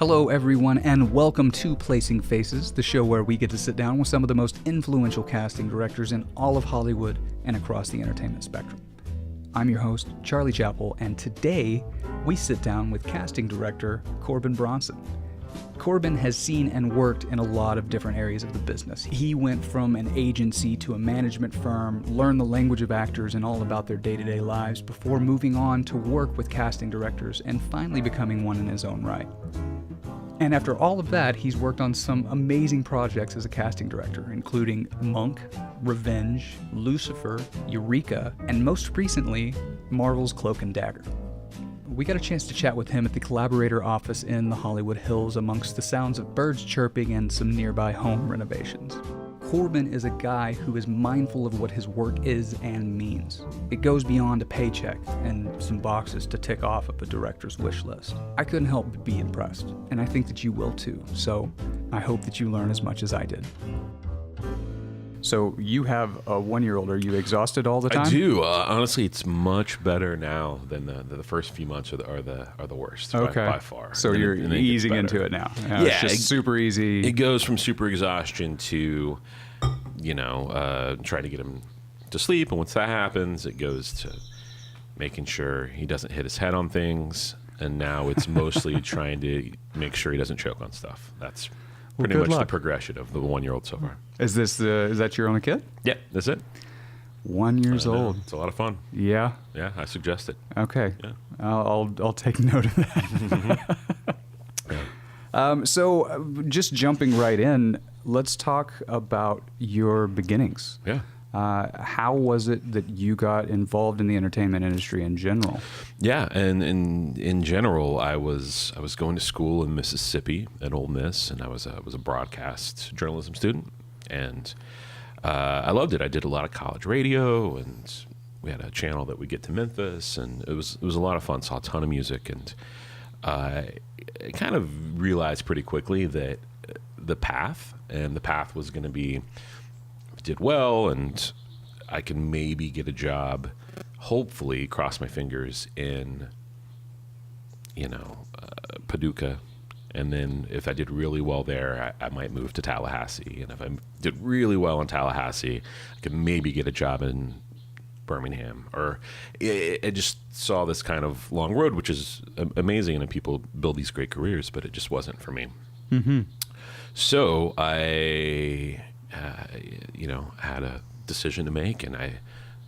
Hello everyone, and welcome to Placing Faces, the show where we get to sit down with some of the most influential casting directors in all of Hollywood and across the entertainment spectrum. I'm your host, Charlie Chappell, and today we sit down with casting director Corbin Bronson. Corbin has seen and worked in a lot of different areas of the business. He went from an agency to a management firm, learned the language of actors and all about their day-to-day lives before moving on to work with casting directors and finally becoming one in his own right. And after all of that, he's worked on some amazing projects as a casting director, including Monk, Revenge, Lucifer, Eureka, and most recently, Marvel's Cloak and Dagger. We got a chance to chat with him at the Collaborator office in the Hollywood Hills amongst the sounds of birds chirping and some nearby home renovations. Corbin is a guy who is mindful of what his work is and means. It goes beyond a paycheck and some boxes to tick off of a director's wish list. I couldn't help but be impressed, and I think that you will too, so I hope that you learn as much as I did. So you have a 1-year-old. Are you exhausted all the time? I do. Honestly, it's much better now than the first few months are the worst by far. So you're easing into it now. It's just super easy. It goes from super exhaustion to, trying to get him to sleep. And once that happens, it goes to making sure he doesn't hit his head on things. And now it's mostly trying to make sure he doesn't choke on stuff. That's pretty much the progression of the 1-year-old so far. Is that your only kid? Yeah, that's it. 1 year old. It's a lot of fun. Yeah. Yeah, I suggest it. Okay. Yeah. I'll take note of that. So just jumping right in, let's talk about your beginnings. Yeah. How was it that you got involved in the entertainment industry in general? Yeah, and in general, I was going to school in Mississippi at Ole Miss, and I was a broadcast journalism student, and I loved it. I did a lot of college radio, and we had a channel that would get to Memphis, and it was a lot of fun. Saw a ton of music, and I kind of realized pretty quickly that the path was going to be, did well, and I can maybe get a job, hopefully, cross my fingers, in Paducah, and then if I did really well there, I might move to Tallahassee, and if I did really well in Tallahassee, I could maybe get a job in Birmingham. Or I just saw this kind of long road, which is amazing, and people build these great careers, but it just wasn't for me. Mm-hmm. So I had a decision to make, and I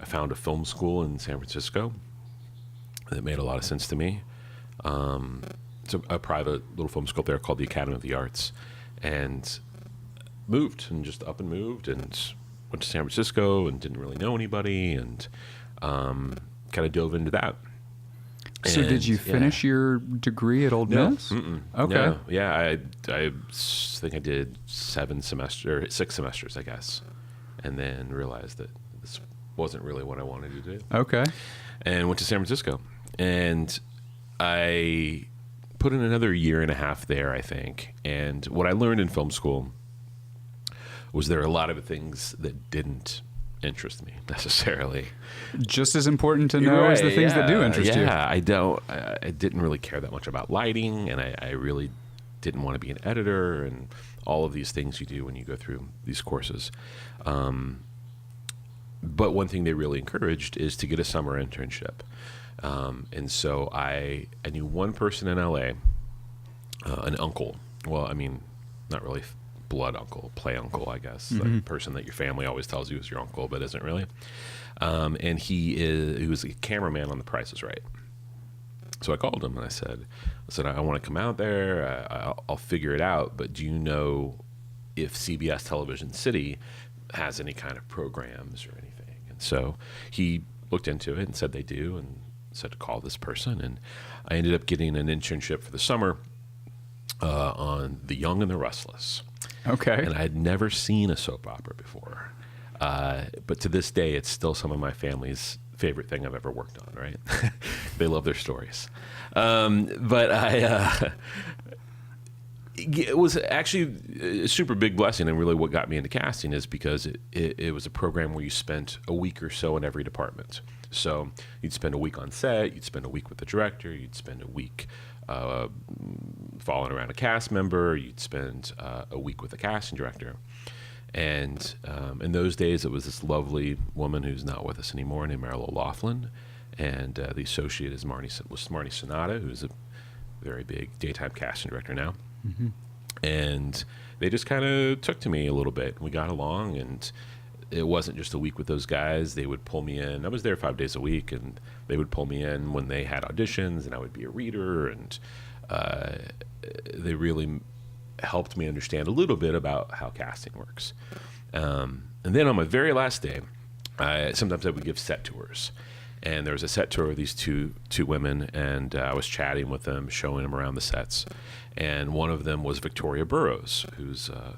found a film school in San Francisco that made a lot of sense to me. It's a private little film school there called the Academy of the Arts, and moved and went to San Francisco and didn't really know anybody, and kind of dove into that. So did you finish your degree at Ole Miss? Okay. No. Yeah, I think I did 6 semesters, I guess, and then realized that this wasn't really what I wanted to do. Okay. And went to San Francisco, and I put in another 1.5 years there, I think. And what I learned in film school was there are a lot of things that didn't interest me necessarily. Just as important to know as the things that do interest you. Yeah, I didn't really care that much about lighting, and I really didn't want to be an editor and all of these things you do when you go through these courses. But one thing they really encouraged is to get a summer internship. And so I knew one person in LA, an uncle. Well, I mean, not really blood uncle, play uncle, I guess. Mm-hmm. The person that your family always tells you is your uncle, but isn't really. And he was a cameraman on The Price is Right. So I called him and I said, I want to come out there. I'll figure it out. But do you know if CBS Television City has any kind of programs or anything? And so he looked into it and said they do, and said to call this person. And I ended up getting an internship for the summer on The Young and the Restless. Okay. And I had never seen a soap opera before. But to this day, it's still some of my family's favorite thing I've ever worked on, right? They love their stories. But it was actually a super big blessing, and really what got me into casting is because it was a program where you spent a week or so in every department. So you'd spend a week on set, you'd spend a week with the director, you'd spend a week following around a cast member. You'd spend a week with a casting director. And in those days, it was this lovely woman who's not with us anymore named Meryl O'Loughlin. And the associate was Marty Sonata, who's a very big daytime casting director now. Mm-hmm. And they just kind of took to me a little bit. We got along, and it wasn't just a week with those guys. They would pull me in. I was there 5 days a week, and they would pull me in when they had auditions, and I would be a reader. And they really helped me understand a little bit about how casting works. And then on my very last day, sometimes I would give set tours. And there was a set tour of these two women, and I was chatting with them, showing them around the sets. And one of them was Victoria Burrows, who's a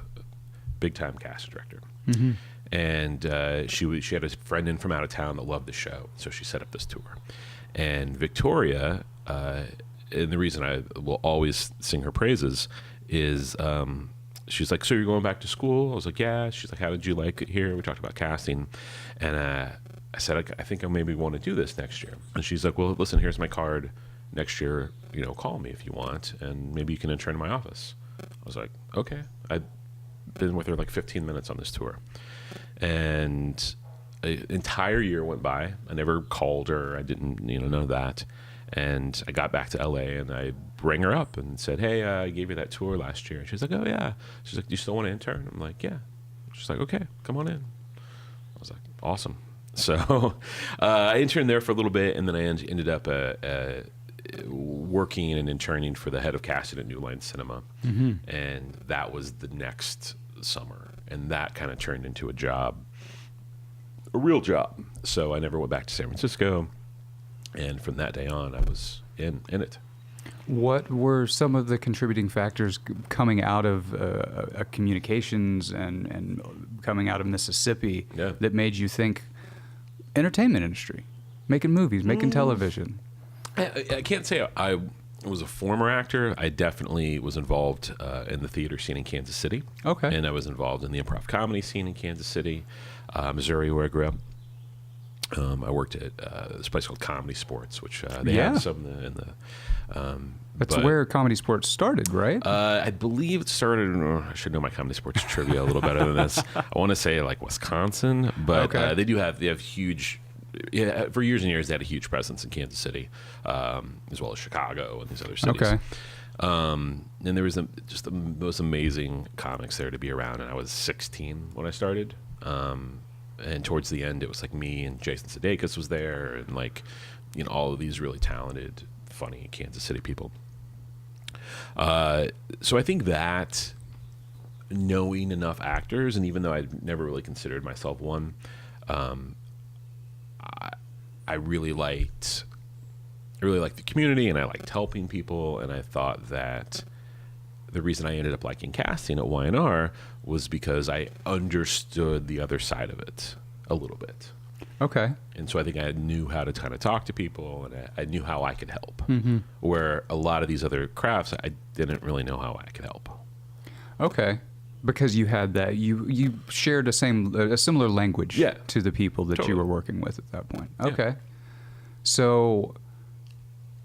big-time casting director. Mm-hmm. And she had a friend in from out of town that loved the show, so she set up this tour. And Victoria, and the reason I will always sing her praises is she's like, so you're going back to school? I was like, yeah. She's like, how did you like it here? We talked about casting. And I said, I think I maybe want to do this next year. And she's like, well, listen, here's my card. Next year, call me if you want, and maybe you can intern in my office. I was like, okay. I'd been with her like 15 minutes on this tour. And an entire year went by. I never called her. I didn't, none of that. And I got back to LA, and I rang her up and said, hey, I gave you that tour last year. And she's like, oh, yeah. She's like, do you still want to intern? I'm like, yeah. She's like, okay, come on in. I was like, awesome. So I interned there for a little bit, and then I ended up working and interning for the head of casting at New Line Cinema. Mm-hmm. And that was the next summer. And that kind of turned into a real job. So I never went back to San Francisco. And from that day on, I was in it. What were some of the contributing factors coming out of communications and coming out of Mississippi that made you think entertainment industry, making movies, making television? I can't say I was a former actor. I definitely was involved in the theater scene in Kansas City. Okay. And I was involved in the improv comedy scene in Kansas City, Missouri, where I grew up. I worked at this place called Comedy Sports, which they have some in the that's where Comedy Sports started, right? I believe it started. I should know my Comedy Sports trivia a little better than this. I want to say like Wisconsin, but they have huge. Yeah, for years and years they had a huge presence in Kansas City, as well as Chicago and these other cities. Okay. And there was just the most amazing comics there to be around, and I was 16 when I started. And towards the end, it was like me and Jason Sudeikis was there, and like, all of these really talented, funny Kansas City people. So I think that knowing enough actors, and even though I'd never really considered myself one, I really liked the community, and I liked helping people, and I thought that the reason I ended up liking casting at Y&R was because I understood the other side of it a little bit. Okay. And so I think I knew how to kind of talk to people, and I knew how I could help. Mm-hmm. Where a lot of these other crafts, I didn't really know how I could help. Okay. Because you had that, you shared a similar language to the people that you were working with at that point. Okay. Yeah. So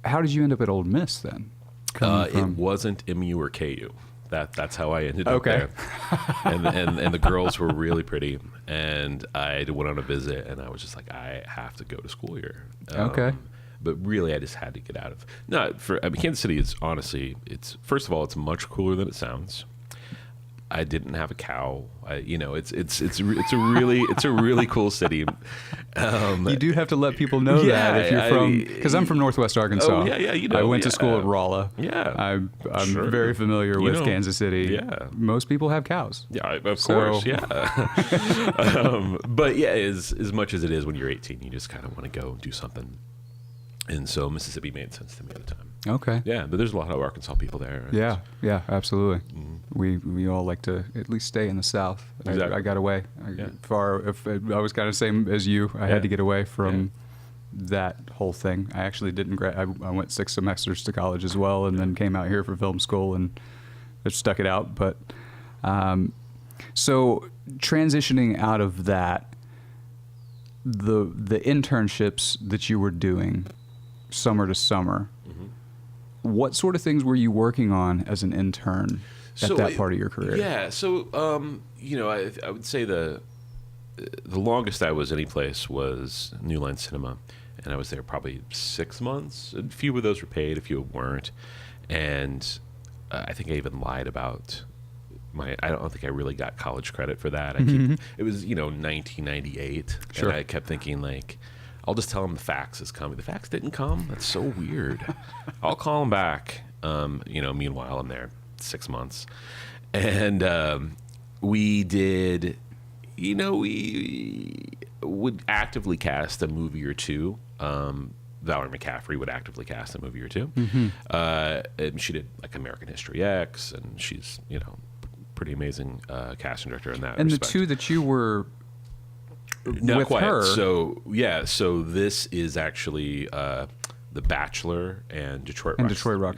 how did you end up at Ole Miss then? It wasn't MU or KU. That's how I ended up there. And the girls were really pretty, and I went on a visit, and I was just like, I have to go to school here. Okay. But really, I just had to get out of. Kansas City is honestly, first of all, it's much cooler than it sounds. I didn't have a cow. It's a really cool city. You do have to let people know that if you're from, because I'm from Northwest Arkansas. Oh yeah, I went to school at Rolla. Yeah, I'm very familiar with Kansas City. Yeah, most people have cows. Yeah, of course. Yeah, but yeah, as much as it is when you're 18, you just kind of want to go do something. And so Mississippi made sense to me at the time. Okay. Yeah, but there's a lot of Arkansas people there. Yeah, absolutely. Mm-hmm. We all like to at least stay in the South. Exactly. I got away. I was kind of the same as you. I had to get away from that whole thing. I actually didn't I went 6 semesters to college as well, and then came out here for film school and just stuck it out. But so transitioning out of that, the internships that you were doing summer to summer, what sort of things were you working on as an intern at that part of your career? Yeah, so I would say the longest I was any place was New Line Cinema, and I was there probably 6 months. A few of those were paid, a few weren't, and I think I even lied about I don't think I really got college credit for that. It was 1998, Sure. And I kept thinking like, I'll just tell them the fax is coming. The fax didn't come. That's so weird. I'll call them back. Meanwhile, I'm there 6 months, and we did. We would actively cast a movie or two. Valerie McCaffrey would actively cast a movie or two. And she did like American History X, and she's pretty amazing casting director in that. And respect. the two that you were Not with quite. her. So this is actually The Bachelor and Detroit Rock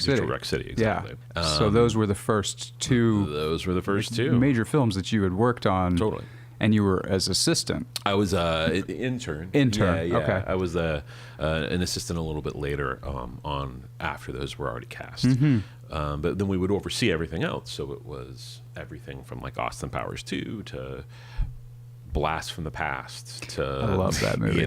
City. Detroit Rock City, exactly. Yeah. So those were the first two. Those were the first two major films that you had worked on. Totally. And you were as assistant. I was an intern. Intern. Yeah. Okay. I was an assistant a little bit later on after those were already cast. But then we would oversee everything else. So it was everything from like Austin Powers 2 to Blast from the Past to I love that movie.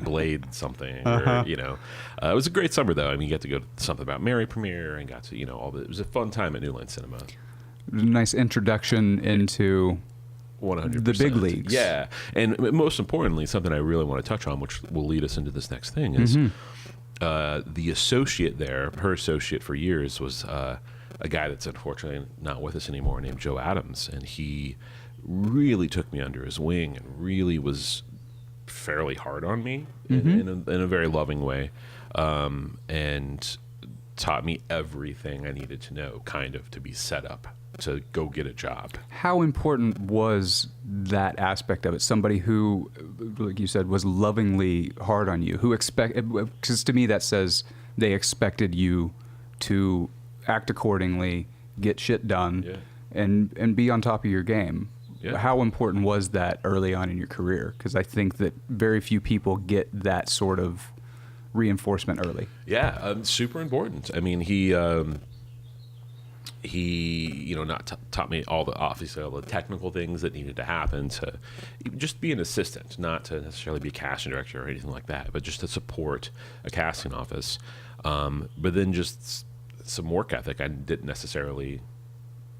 Blade something. Or, it was a great summer though. I mean, you got to go to something about Mary premiere and got to it was a fun time at New Line Cinema. Nice introduction into 100%. the big leagues. Yeah. And most importantly, something I really want to touch on, which will lead us into this next thing, is the associate there, her associate for years, was a guy that's unfortunately not with us anymore named Joe Adams. And he really took me under his wing and really was fairly hard on me in a very loving way, and taught me everything I needed to know kind of to be set up to go get a job. How important was that aspect of it? Somebody who, like you said, was lovingly hard on you, who because to me that says they expected you to act accordingly, get shit done, and be on top of your game. Yeah. How important was that early on in your career? Because I think that very few people get that sort of reinforcement early. Yeah, super important. I mean, he taught me all the technical things that needed to happen to just be an assistant, not to necessarily be a casting director or anything like that, but just to support a casting office. But then just some work ethic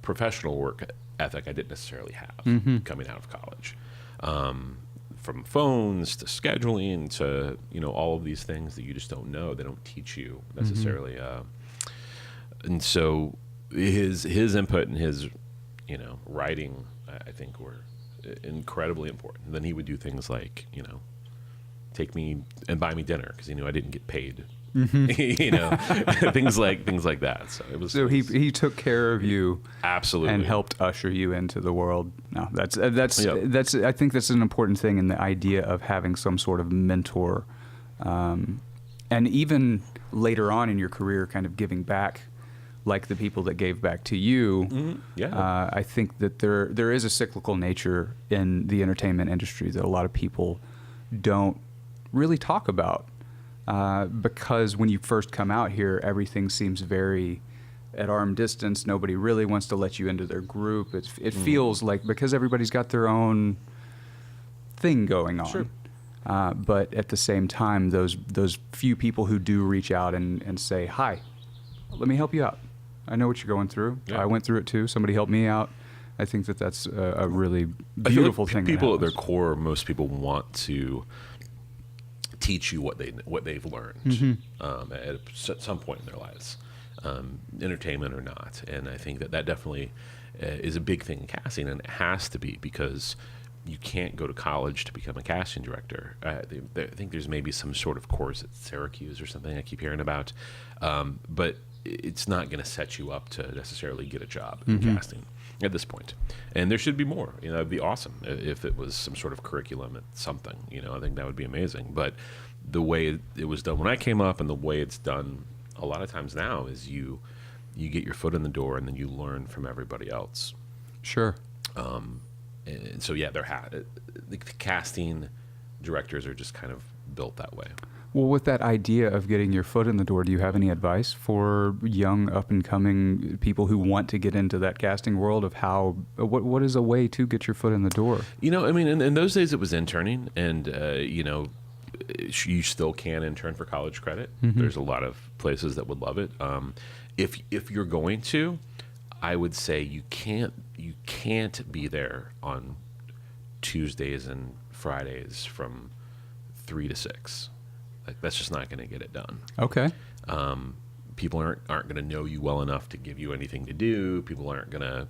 professional work ethic I didn't necessarily have coming out of college. From phones to scheduling to, all of these things that you just don't know. They don't teach you necessarily. And so his input and his, writing, I think were incredibly important. Then he would do things like, take me and buy me dinner because he knew I didn't get paid. things like that. So it was. So he took care of you, absolutely, and helped usher you into the world. No, that's. I think that's an important thing in the idea of having some sort of mentor, and even later on in your career, kind of giving back, like the people that gave back to you. I think that there is a cyclical nature in the entertainment industry that a lot of people don't really talk about. Because when you first come out here, everything seems very at arm distance. Nobody really wants to let you into their group. It feels like because everybody's got their own thing going on. Sure. But at the same time, those few people who do reach out and say, "Hi, let me help you out. I know what you're going through. Yeah. I went through it too. Somebody helped me out." I think that's a really beautiful thing. People at their core, most people want to teach you what they've learned at some point in their lives, entertainment or not. And I think that definitely is a big thing in casting, and it has to be because you can't go to college to become a casting director. I think there's maybe some sort of course at Syracuse or something I keep hearing about, but it's not going to set you up to necessarily get a job in casting at this point. And there should be more. It'd be awesome if it was some sort of curriculum at something. I think that would be amazing. But the way it was done when I came up and the way it's done a lot of times now is you get your foot in the door and then you learn from everybody else. Sure. And so, the casting directors are just kind of built that way. Well, with that idea of getting your foot in the door, do you have any advice for young up-and-coming people who want to get into that casting world of what is a way to get your foot in the door? I mean, in those days it was interning, and, you still can intern for college credit. Mm-hmm. There's a lot of places that would love it. If you're going to, I would say you can't be there on Tuesdays and Fridays from 3 to 6. Like, that's just not going to get it done. Okay. People aren't going to know you well enough to give you anything to do. People aren't going to.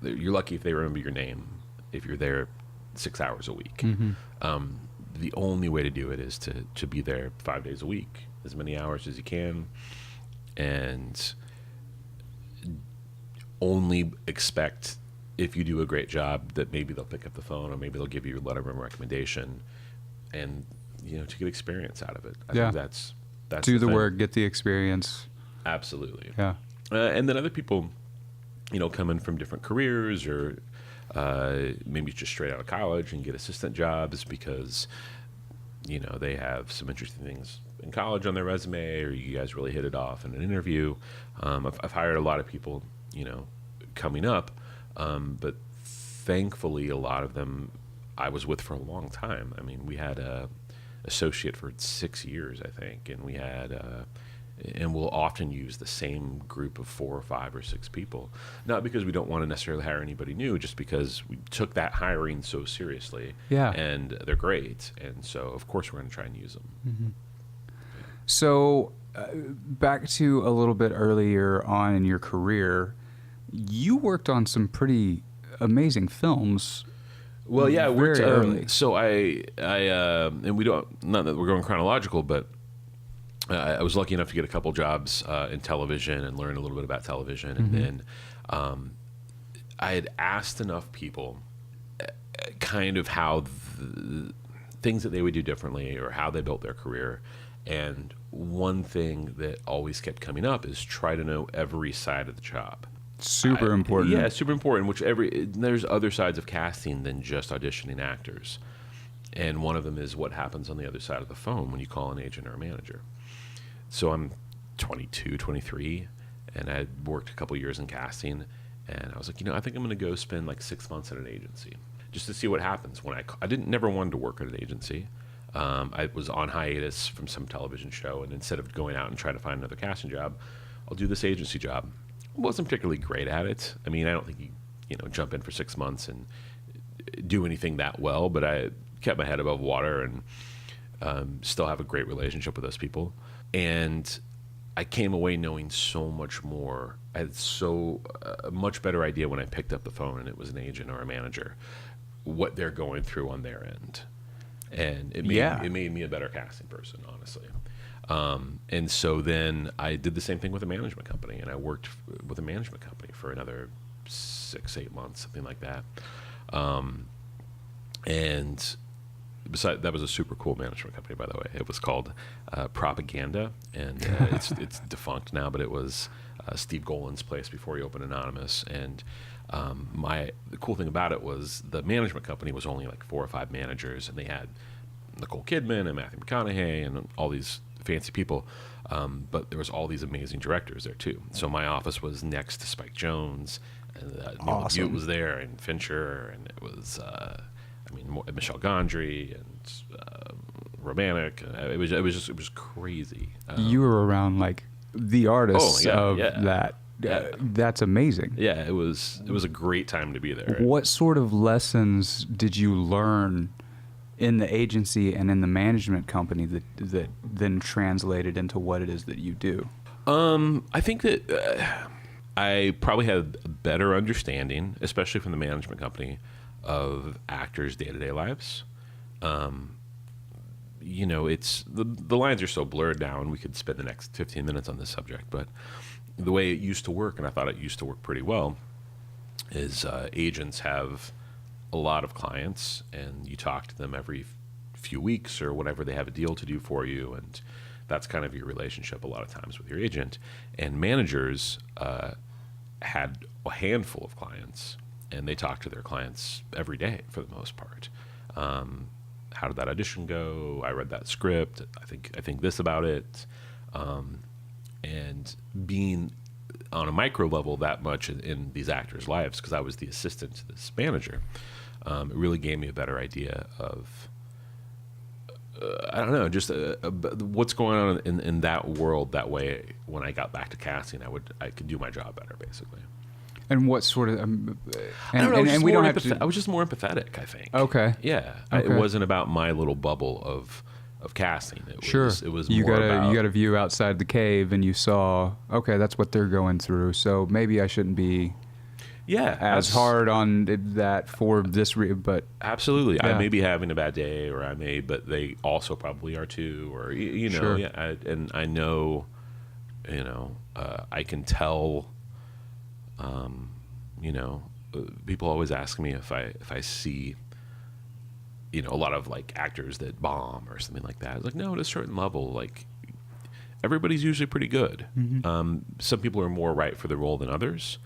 You're lucky if they remember your name if you're there 6 hours a week. Mm-hmm. The only way to do it is to be there 5 days a week, as many hours as you can, and only expect, if you do a great job, that maybe they'll pick up the phone or maybe they'll give you a letter of recommendation, and to get experience out of it. I think that's do the work, get the experience. Absolutely. Yeah. And then other people, come in from different careers or maybe just straight out of college and get assistant jobs because, they have some interesting things in college on their resume, or you guys really hit it off in an interview. I've hired a lot of people, coming up, but thankfully a lot of them I was with for a long time. I mean, we had a associate for 6 years, I think, and we had and we'll often use the same group of 4 or 5 or 6 people, not because we don't want to necessarily hire anybody new, just because we took that hiring so seriously. Yeah. And they're great, and so of course we're going to try and use them. Mm-hmm. So back to a little bit earlier on in your career, you worked on some pretty amazing films. Well, yeah, very early. So I and we don't, not that we're going chronological, but I was lucky enough to get a couple jobs in television and learn a little bit about television. Mm-hmm. And then I had asked enough people kind of how things that they would do differently or how they built their career. And one thing that always kept coming up is try to know every side of the job. Super important. Yeah, super important. There's other sides of casting than just auditioning actors. And one of them is what happens on the other side of the phone when you call an agent or a manager. So I'm 22, 23, and I worked a couple years in casting, and I was like, I think I'm going to go spend like 6 months at an agency just to see what happens. When I never wanted to work at an agency. I was on hiatus from some television show, and instead of going out and trying to find another casting job, I'll do this agency job. Wasn't particularly great at it. I mean, I don't think you jump in for 6 months and do anything that well, but I kept my head above water and still have a great relationship with those people. And I came away knowing so much more. I had a much better idea when I picked up the phone and it was an agent or a manager, what they're going through on their end. And it made me a better casting person, honestly. And so then I did the same thing with a management company, and I worked with a management company for another 6-8 months, something like that. And besides, that was a super cool management company, by the way. It was called Propaganda, and it's defunct now, but it was Steve Golan's place before he opened Anonymous. And the cool thing about it was the management company was only like 4 or 5 managers, and they had Nicole Kidman and Matthew McConaughey and all these fancy people, but there was all these amazing directors there too. So my office was next to Spike Jonze, and Neil LaBute was there, and Fincher, and it was Michel Gondry and Romanek. It was crazy. You were around like the artists that. Yeah. That's amazing. Yeah, it was a great time to be there. What sort of lessons did you learn in the agency and in the management company that then translated into what it is that you do? I think that I probably had a better understanding, especially from the management company, of actors' day-to-day lives. It's the lines are so blurred now, and we could spend the next 15 minutes on this subject, but the way it used to work, and I thought it used to work pretty well, is agents have a lot of clients, and you talk to them every few weeks or whatever. They have a deal to do for you, and that's kind of your relationship a lot of times with your agent. And managers had a handful of clients, and they talk to their clients every day for the most part. how did that audition go? I read that script. I think this about it. And being on a micro level that much in these actors' lives, because I was the assistant to this manager, it really gave me a better idea of, I don't know, just what's going on in that world. That way, when I got back to casting, I could do my job better, basically. And what sort of? I don't know. And we don't have to. I was just more empathetic, I think. Okay. Yeah. Okay. It wasn't about my little bubble of casting. It was you more about, you got a view outside the cave, and you saw, okay, that's what they're going through. So maybe I shouldn't be as hard on that for this but absolutely. I may be having a bad day, or but they also probably are too, or you know. Sure. Yeah. And I know, I can tell. People always ask me if I see, a lot of like actors that bomb or something like that. It's like, no, at a certain level, like everybody's usually pretty good. Mm-hmm. Some people are more right for the role than others,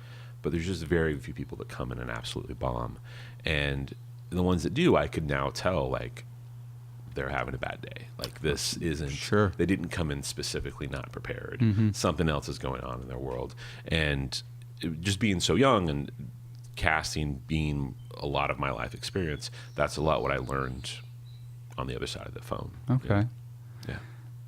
but there's just very few people that come in and absolutely bomb. And the ones that do, I could now tell, like, they're having a bad day. Like, this isn't, Sure. They didn't come in specifically not prepared. Mm-hmm. Something else is going on in their world. And just being so young and casting being a lot of my life experience, that's a lot what I learned on the other side of the phone. Okay. Yeah.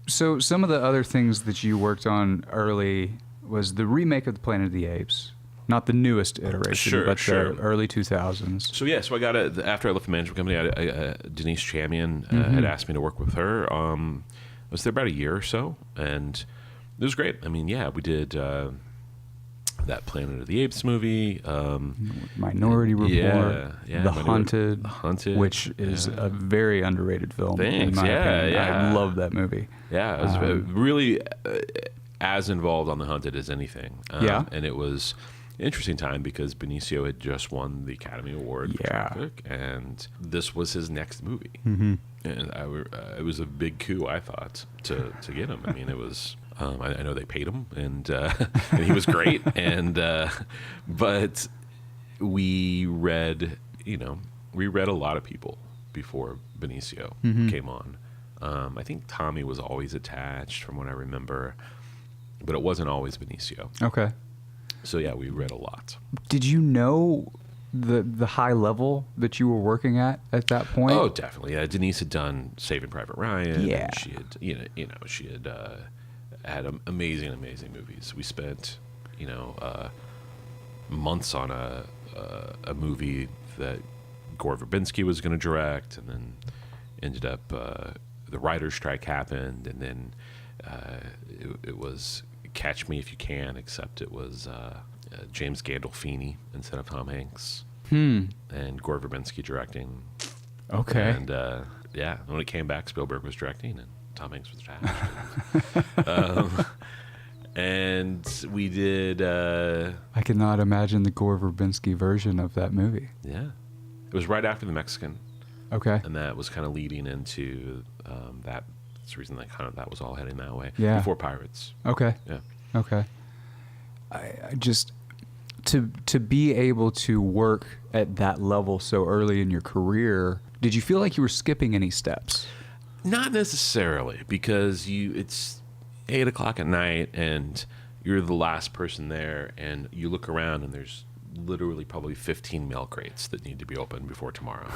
So some of the other things that you worked on early was the remake of the Planet of the Apes. Not the newest iteration, but the early 2000s. So I got after I left the management company, Denise Chamian had asked me to work with her. I was there about a year or so, and it was great. I mean, we did that Planet of the Apes movie, Minority Report, The Hunted, which is a very underrated film. Thanks. In my opinion. I love that movie. Yeah, I was really as involved on The Hunted as anything. And it was an interesting time because Benicio had just won the Academy Award for Traffic, and this was his next movie. Mm-hmm. And it was a big coup, I thought, to get him. I mean, it was. I know they paid him, and he was great. But we read a lot of people before Benicio came on. I think Tommy was always attached, from what I remember, but it wasn't always Benicio. Okay. So we read a lot. Did you know the high level that you were working at that point? Oh, definitely. Yeah, Denise had done Saving Private Ryan. Yeah. And she had, she had amazing movies. We spent, months on a movie that Gore Verbinski was going to direct, and then ended up the writer's strike happened, and then it was Catch Me If You Can, except it was James Gandolfini instead of Tom Hanks, and Gore Verbinski directing. Okay. And when it came back, Spielberg was directing, and Tom Hanks was attached. And we did. I cannot imagine the Gore Verbinski version of that movie. Yeah, it was right after The Mexican. Okay. And that was kind of leading into that. That's the reason that was all heading that way. Yeah. Before Pirates. Okay. Yeah. Okay. I just to be able to work at that level so early in your career, did you feel like you were skipping any steps? Not necessarily, because it's 8:00 at night and you're the last person there, and you look around and there's literally probably 15 mail crates that need to be opened before tomorrow.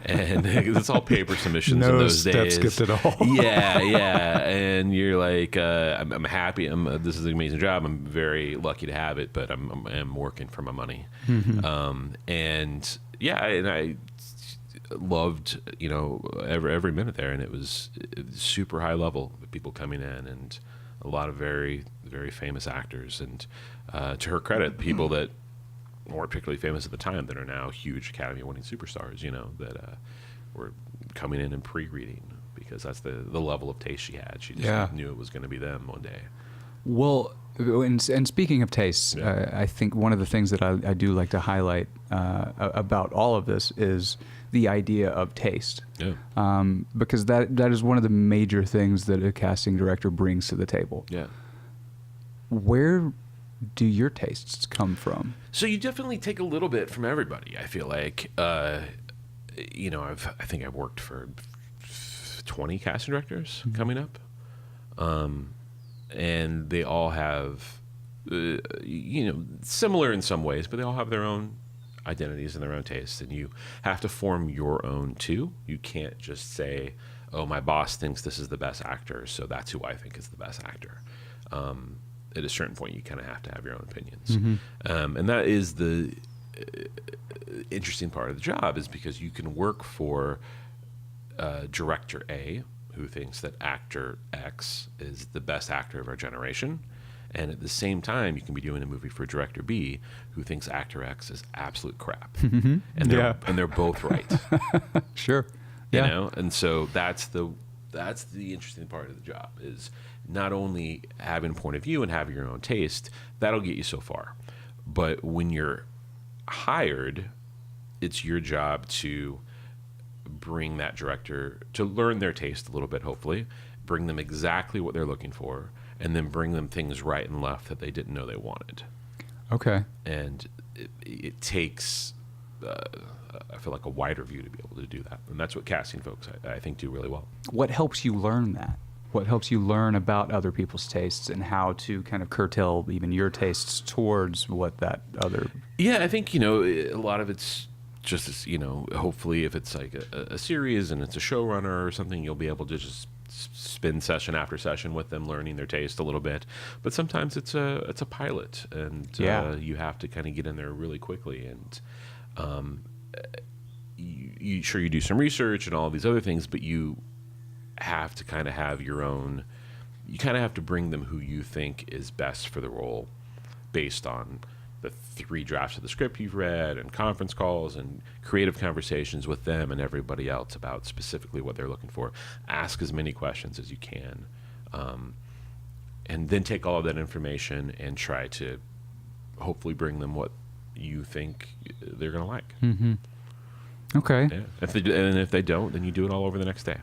And it's all paper submissions in those days. No steps skipped at all. Yeah. And you're like, I'm happy. This is an amazing job. I'm very lucky to have it, but I'm working for my money. Mm-hmm. And I loved, every minute there. And it was super high level, people coming in, and a lot of very, very famous actors. And to her credit, people that weren't particularly famous at the time that are now huge Academy-winning superstars, that were coming in and pre-reading, because that's the level of taste she had. She just knew it was going to be them one day. Well, and speaking of tastes, I think one of the things that I do like to highlight about all of this is the idea of taste. Yeah. Because that is one of the major things that a casting director brings to the table. Yeah. Where do your tastes come from? So you definitely take a little bit from everybody, I feel like. I think I've worked for 20 casting directors coming up, and they all have, similar in some ways, but they all have their own identities and their own tastes, and you have to form your own too. You can't just say, "Oh, my boss thinks this is the best actor, so that's who I think is the best actor." At a certain point, you kind of have to have your own opinions, and that is the interesting part of the job, is because you can work for director A, who thinks that actor X is the best actor of our generation, and at the same time, you can be doing a movie for director B, who thinks actor X is absolute crap, and they're both right. Sure, yeah. And so that's the interesting part of the job, is not only having a point of view and having your own taste. That'll get you so far, but when you're hired, it's your job to bring that director, to learn their taste a little bit, hopefully, bring them exactly what they're looking for, and then bring them things right and left that they didn't know they wanted. Okay. And it takes, I feel like, a wider view to be able to do that. And that's what casting folks, I think, do really well. What helps you learn that? What helps you learn about other people's tastes and how to kind of curtail even your tastes towards what that other... Yeah, I think, a lot of it's just, hopefully if it's like a series and it's a showrunner or something, you'll be able to just spend session after session with them, learning their taste a little bit. But sometimes it's a pilot, and you have to kind of get in there really quickly. And you do some research and all of these other things, but you have to kind of have your own. You kind of have to bring them who you think is best for the role, based on the 3 drafts of the script you've read, and conference calls and creative conversations with them and everybody else about specifically what they're looking for. Ask as many questions as you can, and then take all of that information and try to hopefully bring them what you think they're going to like. Mm-hmm. Okay. Yeah. If they don't, then you do it all over the next day.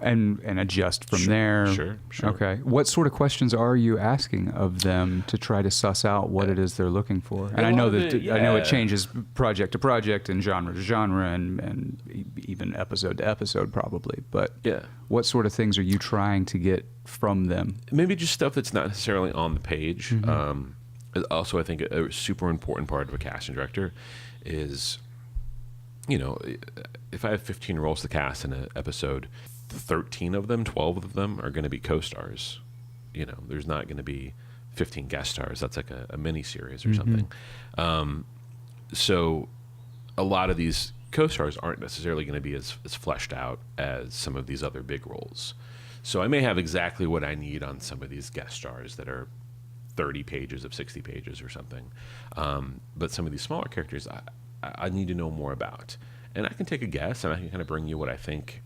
And adjust from there. Sure. Okay. What sort of questions are you asking of them to try to suss out what it is they're looking for? And I know it changes project to project and genre to genre and even episode to episode probably. But what sort of things are you trying to get from them? Maybe just stuff that's not necessarily on the page. Mm-hmm. Also, I think a super important part of a casting director is, if I have 15 roles to cast in an episode, 13 of them, 12 of them are going to be co-stars. There's not going to be 15 guest stars. That's like a mini series or something. So a lot of these co-stars aren't necessarily going to be as fleshed out as some of these other big roles. So I may have exactly what I need on some of these guest stars that are 30 pages of 60 pages or something. But some of these smaller characters I need to know more about. And I can take a guess, and I can kind of bring you what I think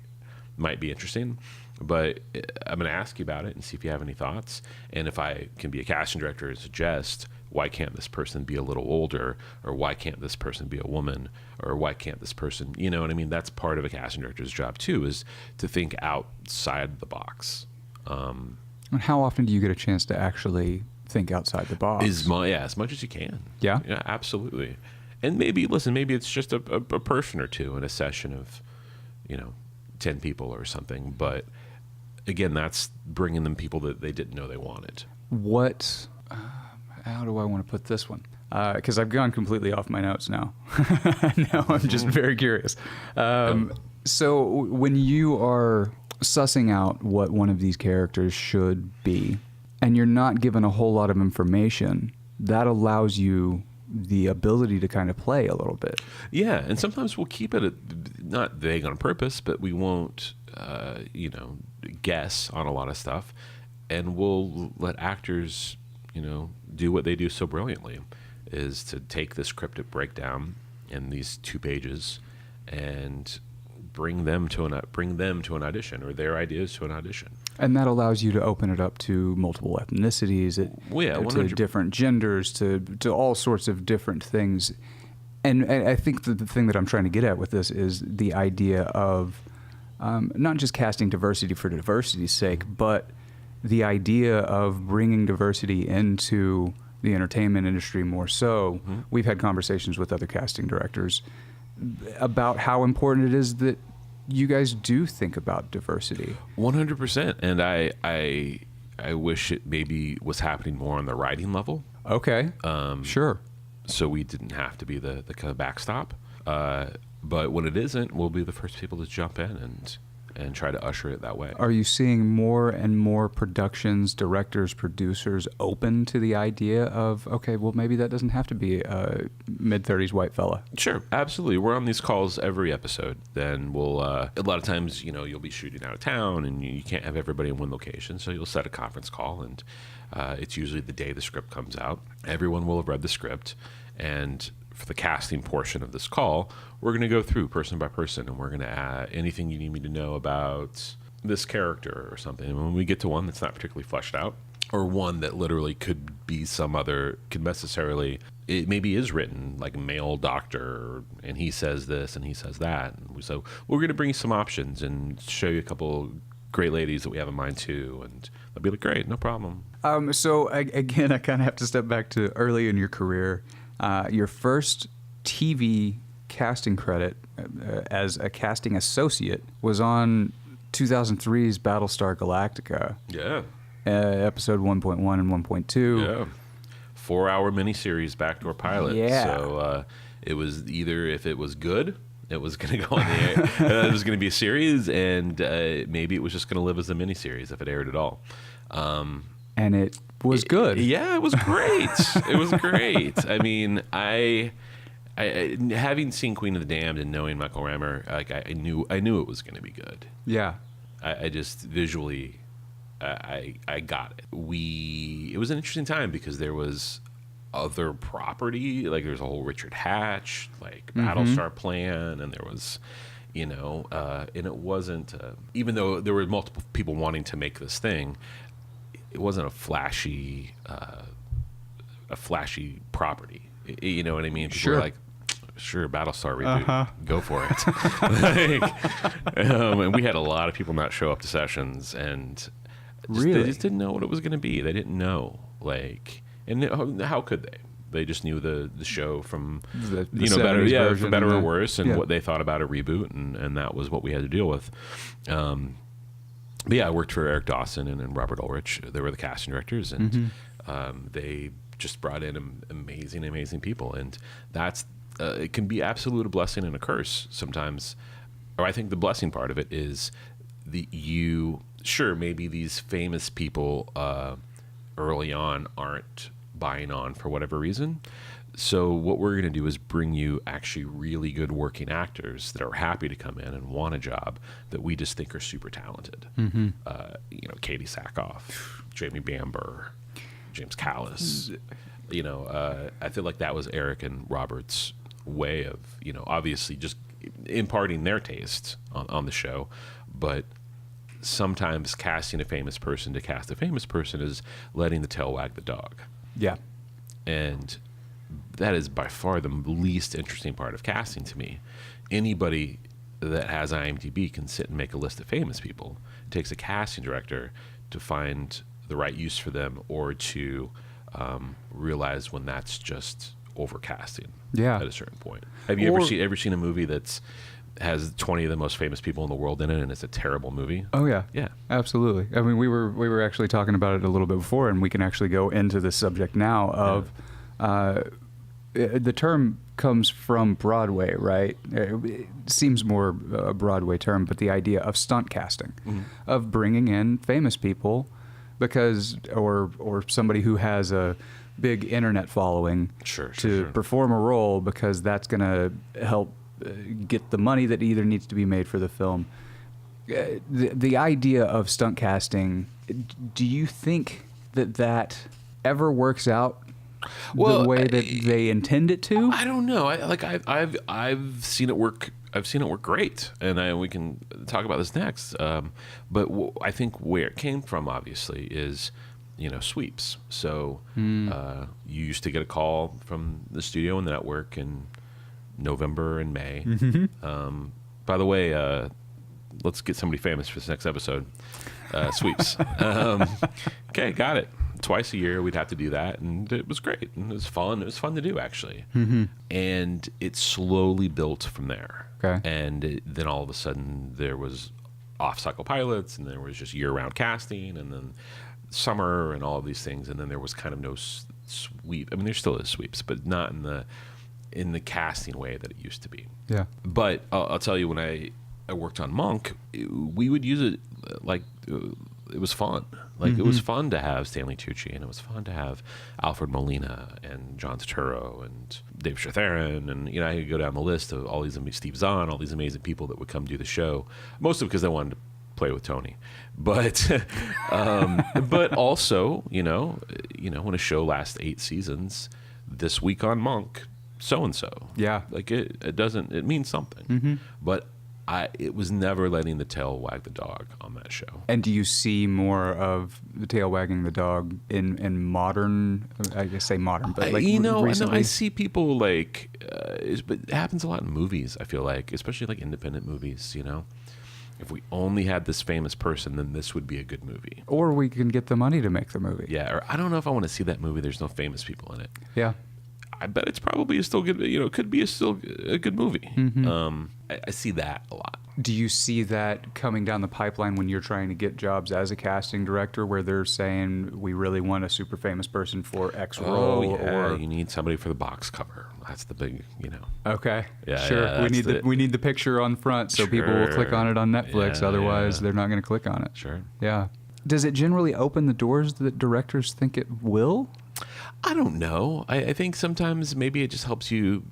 might be interesting, but I'm going to ask you about it and see if you have any thoughts. And if I can be a casting director and suggest, why can't this person be a little older, or why can't this person be a woman, or why can't this person, you know what I mean? That's part of a casting director's job too, is to think outside the box. And how often do you get a chance to actually think outside the box? As much as you can. Yeah, absolutely. And maybe it's just a person or two in a session of, 10 people or something. But again, that's bringing them people that they didn't know they wanted. How do I want to put this one? Because I've gone completely off my notes now. Now I'm just very curious. So when you are sussing out what one of these characters should be, and you're not given a whole lot of information, that allows you the ability to kind of play a little bit. Yeah, and sometimes we'll keep it not vague on purpose, but we won't, guess on a lot of stuff, and we'll let actors, do what they do so brilliantly, is to take this cryptic breakdown in these 2 pages and bring them to an audition, or their ideas to an audition. And that allows you to open it up to multiple ethnicities, to different genders, to all sorts of different things. And I think the thing that I'm trying to get at with this is the idea of not just casting diversity for diversity's sake, but the idea of bringing diversity into the entertainment industry more so. Mm-hmm. We've had conversations with other casting directors about how important it is that you guys do think about diversity. 100%. And I wish it maybe was happening more on the writing level. Okay. Sure. So we didn't have to be the kind of backstop. But when it isn't, we'll be the first people to jump in and try to usher it that way. Are you seeing more and more productions, directors, producers open to the idea of, okay, well, maybe that doesn't have to be a mid-30s white fella? Sure, absolutely. We're on these calls every episode. Then we'll, a lot of times, you'll be shooting out of town and you can't have everybody in one location. So you'll set a conference call and it's usually the day the script comes out. Everyone will have read the script, and for the casting portion of this call, we're going to go through person by person, and we're going to add anything you need me to know about this character or something. And when we get to one that's not particularly fleshed out, or one that literally could be it maybe is written like a male doctor, and he says this and he says that. And so we're going to bring you some options and show you a couple great ladies that we have in mind too. And they'll be like, great, no problem. So again, I kind of have to step back to early in your career. Your first TV casting credit as a casting associate was on 2003's Battlestar Galactica. Yeah. Episode 1.1 and 1.2. Yeah. 4-hour miniseries backdoor pilot. Yeah. So it was either, if it was good, it was going to go on the air. It was going to be a series, and maybe it was just going to live as a miniseries if it aired at all. And it was good. Yeah, it was great. It was great. I mean, I having seen Queen of the Damned and knowing Michael Rammer, like I knew it was going to be good. Yeah. I just visually, I got it. It was an interesting time because there was other property, like there's a whole Richard Hatch, like Battlestar plan, and there was, and it wasn't, even though there were multiple people wanting to make this thing, it wasn't a flashy property. You know what I mean? People Sure. were like, sure, Battlestar reboot, go for it. And we had a lot of people not show up to sessions, and they just didn't know what it was going to be. They didn't know, and how could they? They just knew the show from the better, for better or worse, and yeah. what they thought about a reboot, and that was what we had to deal with. But yeah, I worked for Eric Dawson and Robert Ulrich. They were the casting directors, and they just brought in amazing people, and that's it can be absolute a blessing and a curse sometimes. Or I think the blessing part of it is maybe these famous people early on aren't buying on for whatever reason. So what we're going to do is bring you actually really good working actors that are happy to come in and want a job that we just think are super talented. Katie Sackhoff, Jamie Bamber, James Callis. I feel like that was Eric and Robert's way of, obviously just imparting their taste on the show. But sometimes casting a famous person to cast a famous person is letting the tail wag the dog. Yeah. And that is by far the least interesting part of casting to me. Anybody that has IMDb can sit and make a list of famous people. It takes a casting director to find the right use for them, or to realize when that's just overcasting. Yeah. At a certain point. Have you ever seen a movie that's has 20 of the most famous people in the world in it, and it's a terrible movie? Oh yeah. Yeah. Absolutely. I mean, we were actually talking about it a little bit before, and we can actually go into the subject now of the term comes from Broadway, right? It seems more a Broadway term, but the idea of stunt casting, of bringing in famous people because or somebody who has a big internet following to perform a role, because that's going to help get the money that either needs to be made for the film. The idea of stunt casting, do you think that ever works out the way that they intend it to? I don't know. I've seen it work. I've seen it work great, and we can talk about this next. But I think where it came from, obviously, is sweeps. So you used to get a call from the studio and the network in November and May. By the way, let's get somebody famous for this next episode. Sweeps. Okay, got it. twice a year we'd have to do that, and it was great. And it was fun. It was fun to do, actually. And it slowly built from there. Okay. And then all of a sudden there was off-cycle pilots, and there was just year-round casting, and then summer and all of these things, and then there was kind of no sweep. I mean, there still is sweeps, but not in the casting way that it used to be. Yeah. But I'll tell you, when I worked on Monk, we would use it like it was fun. Like it was fun to have Stanley Tucci, and it was fun to have Alfred Molina and John Turturro and Dave Strathairn, and I could go down the list of all these Steve Zahn, all these amazing people that would come do the show. Most of it because they wanted to play with Tony, but but also when a show lasts 8 seasons, this week on Monk, so and so, like it means something. But it was never letting the tail wag the dog on that show. And do you see more of the tail wagging the dog in modern? I guess say modern, but like recently? I see people like, but it happens a lot in movies. I feel like, especially like independent movies. If we only had this famous person, then this would be a good movie. Or we can get the money to make the movie. Yeah, or I don't know if I want to see that movie. There's no famous people in it. Yeah. I bet it's probably still good. It could be still a good movie. I see that a lot. Do you see that coming down the pipeline when you're trying to get jobs as a casting director, where they're saying we really want a super famous person for X role? Or you need somebody for the box cover. That's the big, Okay. Yeah. Sure. Yeah, we need the picture on front so people will click on it on Netflix. Yeah, Otherwise, they're not going to click on it. Sure. Yeah. Does it generally open the doors that directors think it will? I don't know. I think sometimes maybe it just helps you,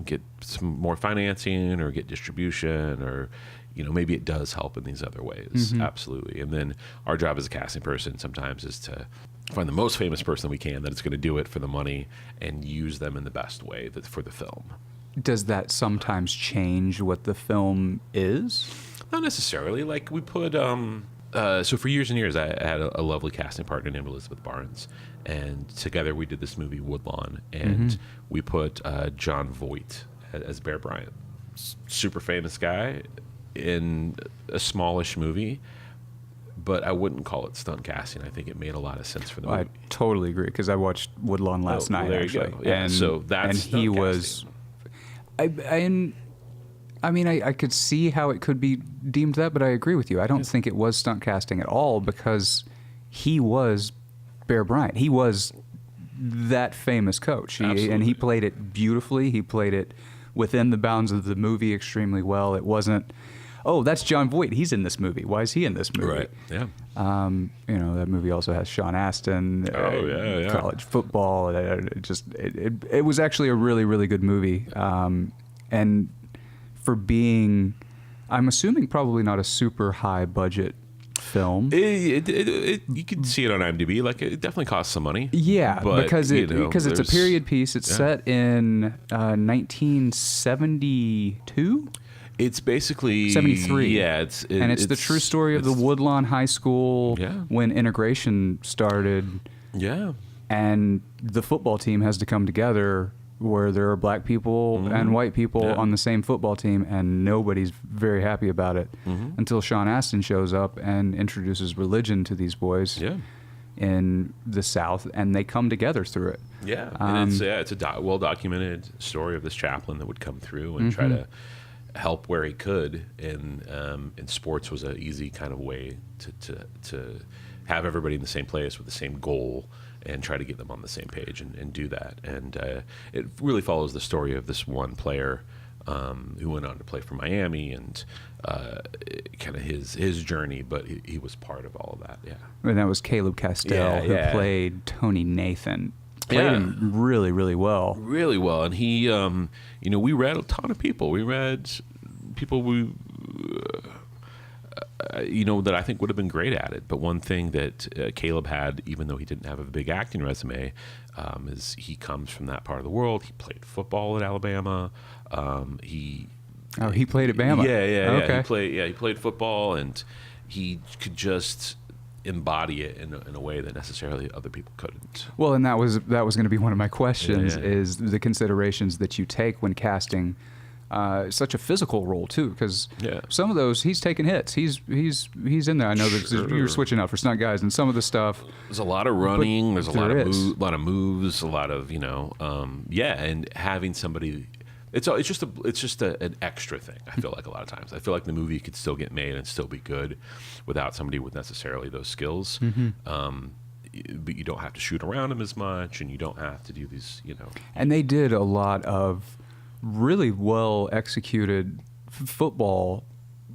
get some more financing or get distribution, or, maybe it does help in these other ways. Absolutely. And then our job as a casting person sometimes is to find the most famous person we can that's going to do it for the money and use them in the best way for the film. Does that sometimes change what the film is? Not necessarily. Like we put, so for years and years, I had a lovely casting partner named Elizabeth Barnes, and together we did this movie Woodlawn, and we put John Voight as Bear Bryant, super famous guy in a smallish movie, but I wouldn't call it stunt casting. I think it made a lot of sense for the movie. I totally agree, because I watched Woodlawn last night. There actually. You go. Yeah, and so that's and he was. I could see how it could be deemed that, but I agree with you. I don't think it was stunt casting at all, because he was Bear Bryant. He was that famous coach, and he played it beautifully. He played it within the bounds of the movie extremely well. It wasn't, oh, that's John Voight. He's in this movie. Why is he in this movie? Right. Yeah. That movie also has Sean Astin. College football. It was actually a really, really good movie. And for being, I'm assuming probably not a super high budget film. You can see it on IMDb. Like it definitely costs some money. Yeah, but, because it's a period piece. It's set in 1972. It's basically 73. Yeah, it's the true story of the Woodlawn High School when integration started. Yeah, and the football team has to come together, where there are black people and white people on the same football team, and nobody's very happy about it until Sean Astin shows up and introduces religion to these boys in the South, and they come together through it. Yeah, and it's a well-documented story of this chaplain that would come through and try to help where he could, and sports was an easy kind of way to have everybody in the same place with the same goal and try to get them on the same page and do that. And it really follows the story of this one player who went on to play for Miami, and kind of his journey, but he was part of all of that. Yeah, and that was Caleb Castillo, who played Tony Nathan. Played him really, really well. Really well. And he, we read a ton of people. We read people that I think would have been great at it. But one thing that Caleb had, even though he didn't have a big acting resume, is he comes from that part of the world. He played football at Alabama. He played at Bama. Yeah. Okay. He played football, and he could just embody it in a way that necessarily other people couldn't. Well, and that was going to be one of my questions, is the considerations that you take when casting such a physical role too, because Yeah. some of those he's taking hits. He's in there. I know that you're switching out for stunt guys, and some of the stuff. There's a lot of running. There's a lot of moves. A lot of and having somebody. It's just an extra thing. I feel like a lot of times. I feel like the movie could still get made and still be good without somebody with necessarily those skills. But you don't have to shoot around them as much, and you don't have to do these, And they did a lot of really well executed football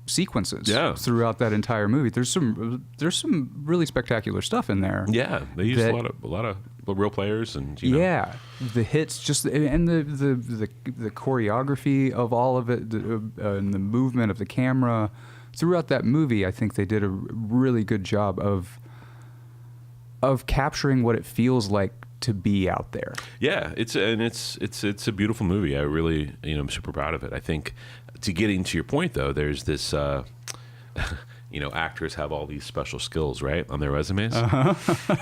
sequences throughout that entire movie. There's some really spectacular stuff in there. Yeah, they used a lot of real players, and the hits, and the choreography of all of it, and the movement of the camera throughout that movie. I think they did a really good job of capturing what it feels like to be out there. Yeah, it's a beautiful movie. I really, I'm super proud of it. I think, to getting to your point though, there's this, actors have all these special skills, right, on their resumes,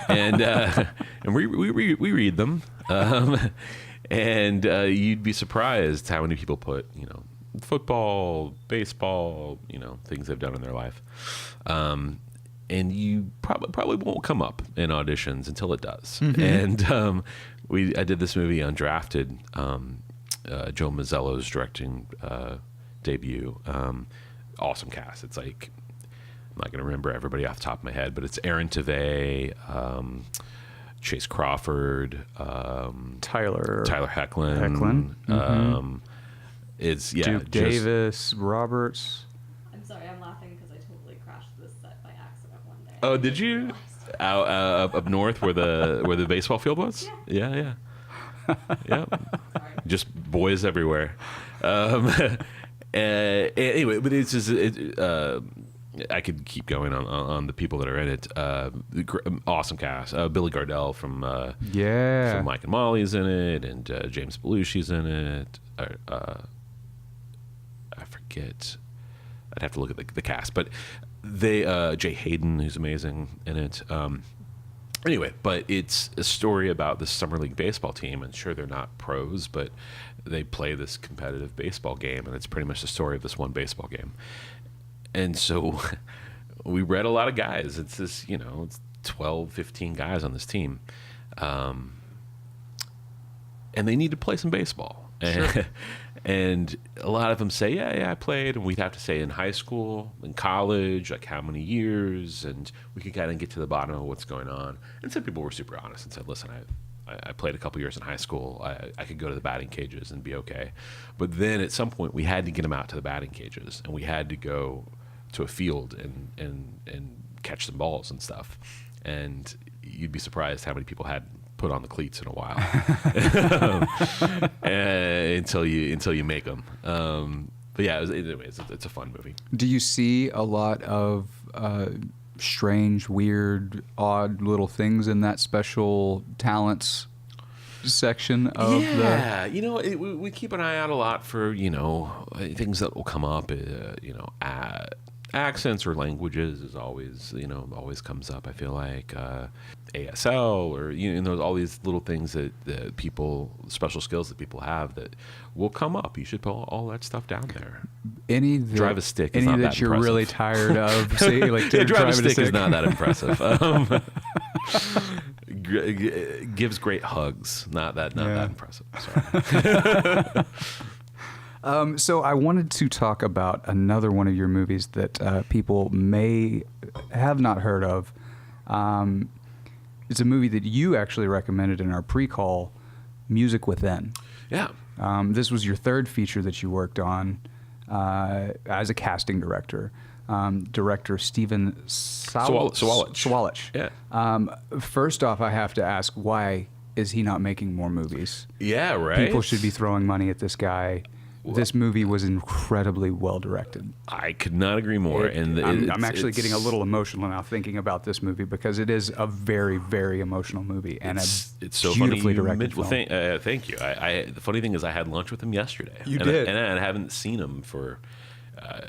and we read them, and you'd be surprised how many people put, football, baseball, things they've done in their life. And you probably won't come up in auditions until it does. And I did this movie Undrafted, Joe Mazzello's directing debut. Awesome cast. It's like, I'm not going to remember everybody off the top of my head, but it's Aaron Tveit, Chase Crawford, Tyler Hoechlin. It's Duke Davis, Roberts. I'm sorry, I'm laughing because I totally crashed this set by accident one day. Oh, did you? Out up north where the baseball field was? Yeah. Yeah. Just boys everywhere. Anyway, but it's just I could keep going on the people that are in it. Awesome cast. Billy Gardell from Mike and Molly's in it, and James Belushi's in it. I forget. I'd have to look at the cast, but they Jay Hayden, who's amazing in it. Anyway, but it's a story about the summer league baseball team, and sure, they're not pros, but they play this competitive baseball game, and it's pretty much the story of this one baseball game. And so we read a lot of guys. It's this, it's 12, 15 guys on this team, and they need to play some baseball. Sure. And a lot of them say, yeah, I played. And we'd have to say in high school, in college, like how many years. And we could kind of get to the bottom of what's going on. And some people were super honest and said, listen, I played a couple years in high school. I could go to the batting cages and be okay. But then at some point, we had to get them out to the batting cages. And we had to go to a field and catch some balls and stuff. And you'd be surprised how many people had put on the cleats in a while until you make them. But yeah, anyways, it's a fun movie. Do you see a lot of strange, weird, odd little things in that special talents section of we keep an eye out a lot for things that will come up. Accents or languages is always comes up. I feel like ASL or there's all these little things that people, special skills that people have that will come up. You should put all that stuff down there. Drive a stick. Any that you're really tired of. See, like drive a stick is not that impressive. Gives great hugs. Not that impressive. Sorry. So I wanted to talk about another one of your movies that people may have not heard of. It's a movie that you actually recommended in our pre-call, Music Within. Yeah. This was your third feature that you worked on as a casting director. Director Steven Sawallich. Yeah. First off, I have to ask, why is he not making more movies? Yeah, right. People should be throwing money at this guy. This movie was incredibly well directed. I could not agree more. I'm actually getting a little emotional now thinking about this movie because it is a very, very emotional movie and it's so beautifully directed. Thank you. The funny thing is, I had lunch with him yesterday. You did, and I haven't seen him for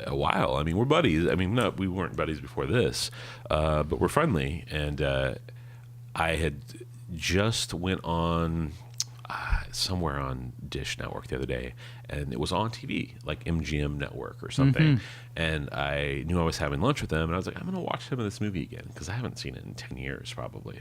a while. I mean, we're buddies. I mean, we weren't buddies before this, but we're friendly. And I had just went on. somewhere on Dish Network the other day, and it was on TV, like MGM Network or something. And I knew I was having lunch with them, and I was like, I'm going to watch some of this movie again because I haven't seen it in 10 years probably.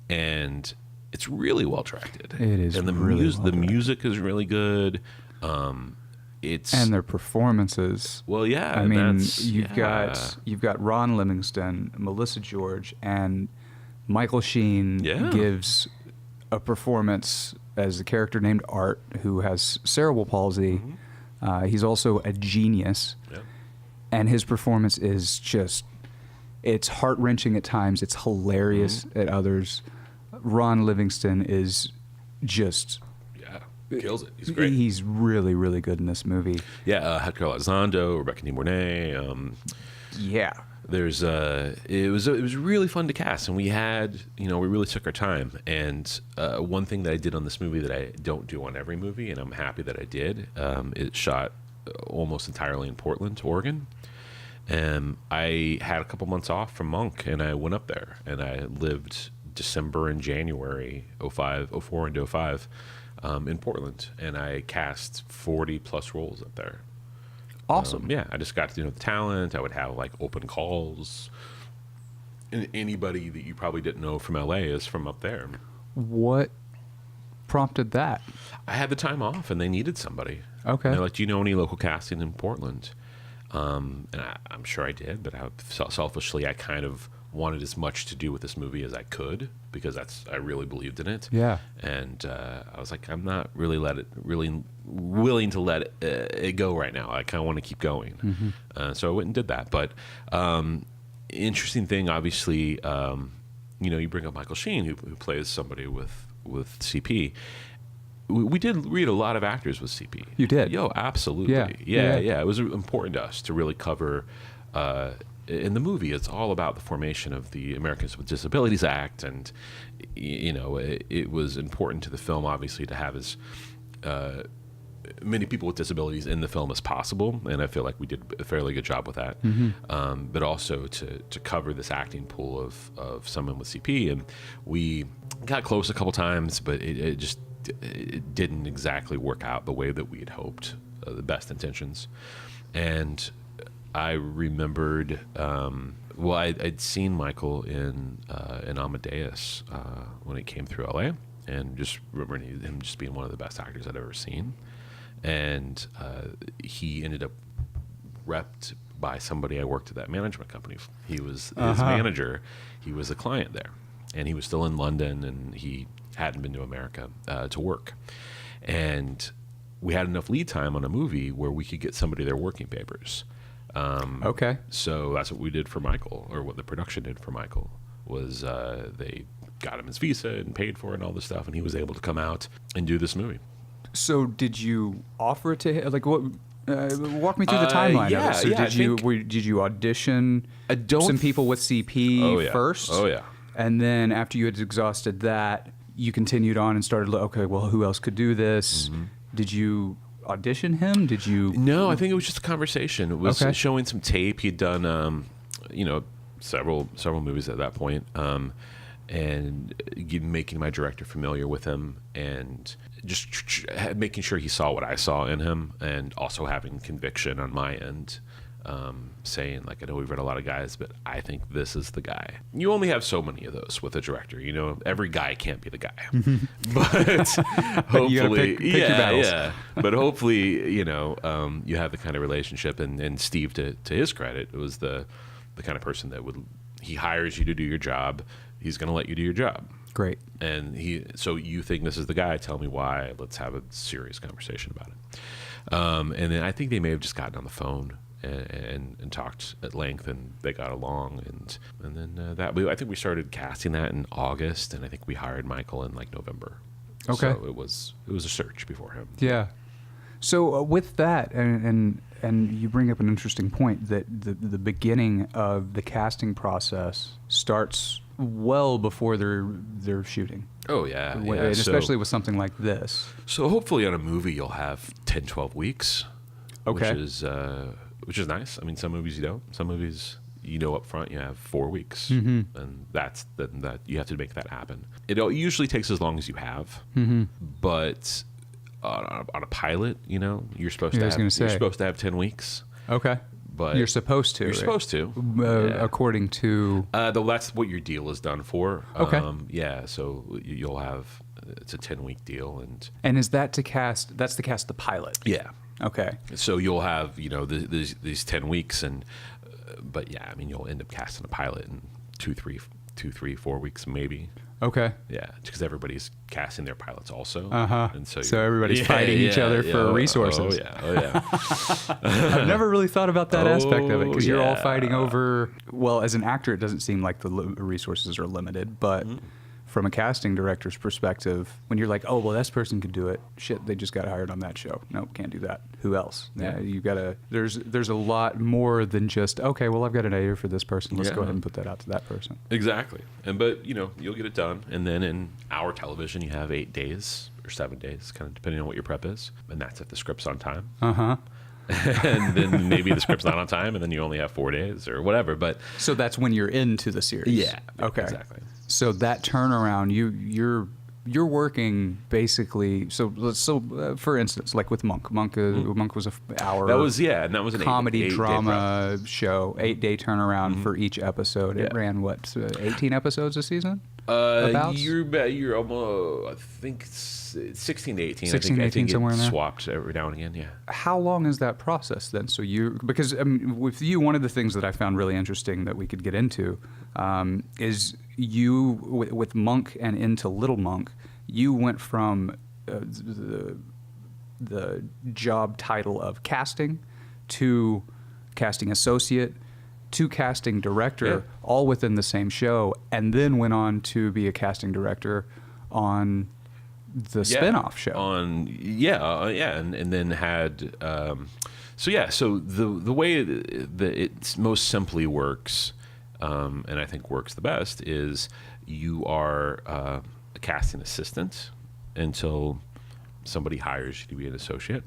And it's really well directed. It is, and the really the music is really good. And their performances. Well, yeah. I mean, you've got Ron Livingston, Melissa George, and Michael Sheen gives a performance as a character named Art, who has cerebral palsy. He's also a genius, and his performance is it's heart-wrenching at times. It's hilarious at others. Ron Livingston is just... kills it. He's great. He's really, really good in this movie. Yeah, Hector Elizondo, Rebecca De Mornay. There's it was really fun to cast, and we really took our time. And one thing that I did on this movie that I don't do on every movie, and I'm happy that I did, it shot almost entirely in Portland, Oregon. And I had a couple months off from Monk, and I went up there, and I lived December and January 04 and 05 in Portland, and I cast 40 plus roles up there. Awesome. I just got to know the talent. I would have like open calls. And anybody that you probably didn't know from LA is from up there. What prompted that? I had the time off, and they needed somebody. Okay. And they're like, do you know any local casting in Portland? And I'm sure I did, but selfishly, I kind of wanted as much to do with this movie as I could, because I really believed in it. Yeah. And I was like, I'm not really willing to let it go right now. I kind of want to keep going. So I went and did that. But interesting thing, obviously, you bring up Michael Sheen, who plays somebody with CP. We did read a lot of actors with CP. You did? Absolutely. Yeah. It was important to us to really cover... in the movie, it's all about the formation of the Americans with Disabilities Act, and it was important to the film, obviously, to have as many people with disabilities in the film as possible, and I feel like we did a fairly good job with that. But also to cover this acting pool of someone with CP, and we got close a couple times, but it didn't exactly work out the way that we had hoped. The best intentions, and I remembered, I'd seen Michael in Amadeus when it came through LA, and just remembering him just being one of the best actors I'd ever seen. And he ended up repped by somebody I worked at that management company. He was his manager. He was a client there, and he was still in London, and he hadn't been to America to work. And we had enough lead time on a movie where we could get somebody their working papers. Okay. So that's what we did for Michael, or what the production did for Michael, was they got him his visa and paid for it and all this stuff, and he was able to come out and do this movie. So did you offer it to him? Like, what? Walk me through the timeline of it. So did you audition some people with CP first? Oh, yeah. And then after you had exhausted that, you continued on and started, okay, well, who else could do this? Did you audition him? Did you? No, I think it was just a conversation. It was showing some tape. He'd done, several movies at that point, and making my director familiar with him, and just making sure he saw what I saw in him, and also having conviction on my end. Saying, like, I know we've read a lot of guys, but I think this is the guy. You only have so many of those with a director. Every guy can't be the guy. But hopefully, you gotta pick your battles. Yeah. But hopefully, you have the kind of relationship. And Steve, to his credit, was the kind of person that he hires you to do your job. He's going to let you do your job. Great. And so you think this is the guy? Tell me why. Let's have a serious conversation about it. And then I think they may have just gotten on the phone and talked at length, and they got along, and then I think we started casting that in August, and I think we hired Michael in like November. Okay. So it was a search before him. Yeah. So with that, and you bring up an interesting point, that the beginning of the casting process starts well before they're shooting. Oh yeah, and especially with something like this. So hopefully on a movie you'll have 10-12 weeks. Okay. Which is nice. I mean, some movies you don't. Some movies up front you have 4 weeks, Mm-hmm. and that you have to make that happen. It usually takes as long as you have, but on a pilot, you're supposed Yeah, I was gonna you're say. supposed to have 10 weeks. Okay. But You're supposed to. You're right? supposed to, According to. though that's what your deal is done for. Okay. Yeah, so you'll have it's a 10-week deal, And is that to cast? That's to cast the pilot. yeah. Okay. So you'll have these 10 weeks, and but yeah, I mean you'll end up casting a pilot in 2, 3, 4 weeks maybe. Okay. Yeah, because everybody's casting their pilots also. And so everybody's fighting each other for resources. Oh yeah. I've never really thought about that aspect of it because you're all yeah. fighting over. Well, as an actor, it doesn't seem like the resources are limited, but from a casting director's perspective, when you're like, oh well, this person could do it. Shit, they just got hired on that show. Nope, can't do that. Who else? Yeah. You gotta. There's a lot more than just okay. Well, I've got an editor for this person. Let's Yeah. go ahead and put that out to that person. Exactly. But you'll get it done, and then in our television you have 8 days or 7 days, kind of depending on what your prep is, and that's if the script's on time. And then maybe the script's not on time, and then you only have 4 days or whatever. But So that's when you're into the series. yeah, Okay. exactly. So that turnaround, you're working basically. For instance, like with Monk. Monk was an hour. That was and that was an comedy 8-day drama show. 8-day turnaround for each episode. It Yeah. ran 18 episodes a season. prep. About? You're almost, I think, 16 to 18. 16 to I 18, think somewhere in there. swapped every now and again. Yeah. How long is that process then? So because with you, one of the things that I found really interesting that we could get into is you with Monk and into Little Monk, you went from the job title of casting to casting associate to casting director, all within the same show, and then went on to be a casting director on the spin-off show. And then had so the way that it most simply works, and I think works the best, is you are a casting assistant until somebody hires you to be an associate.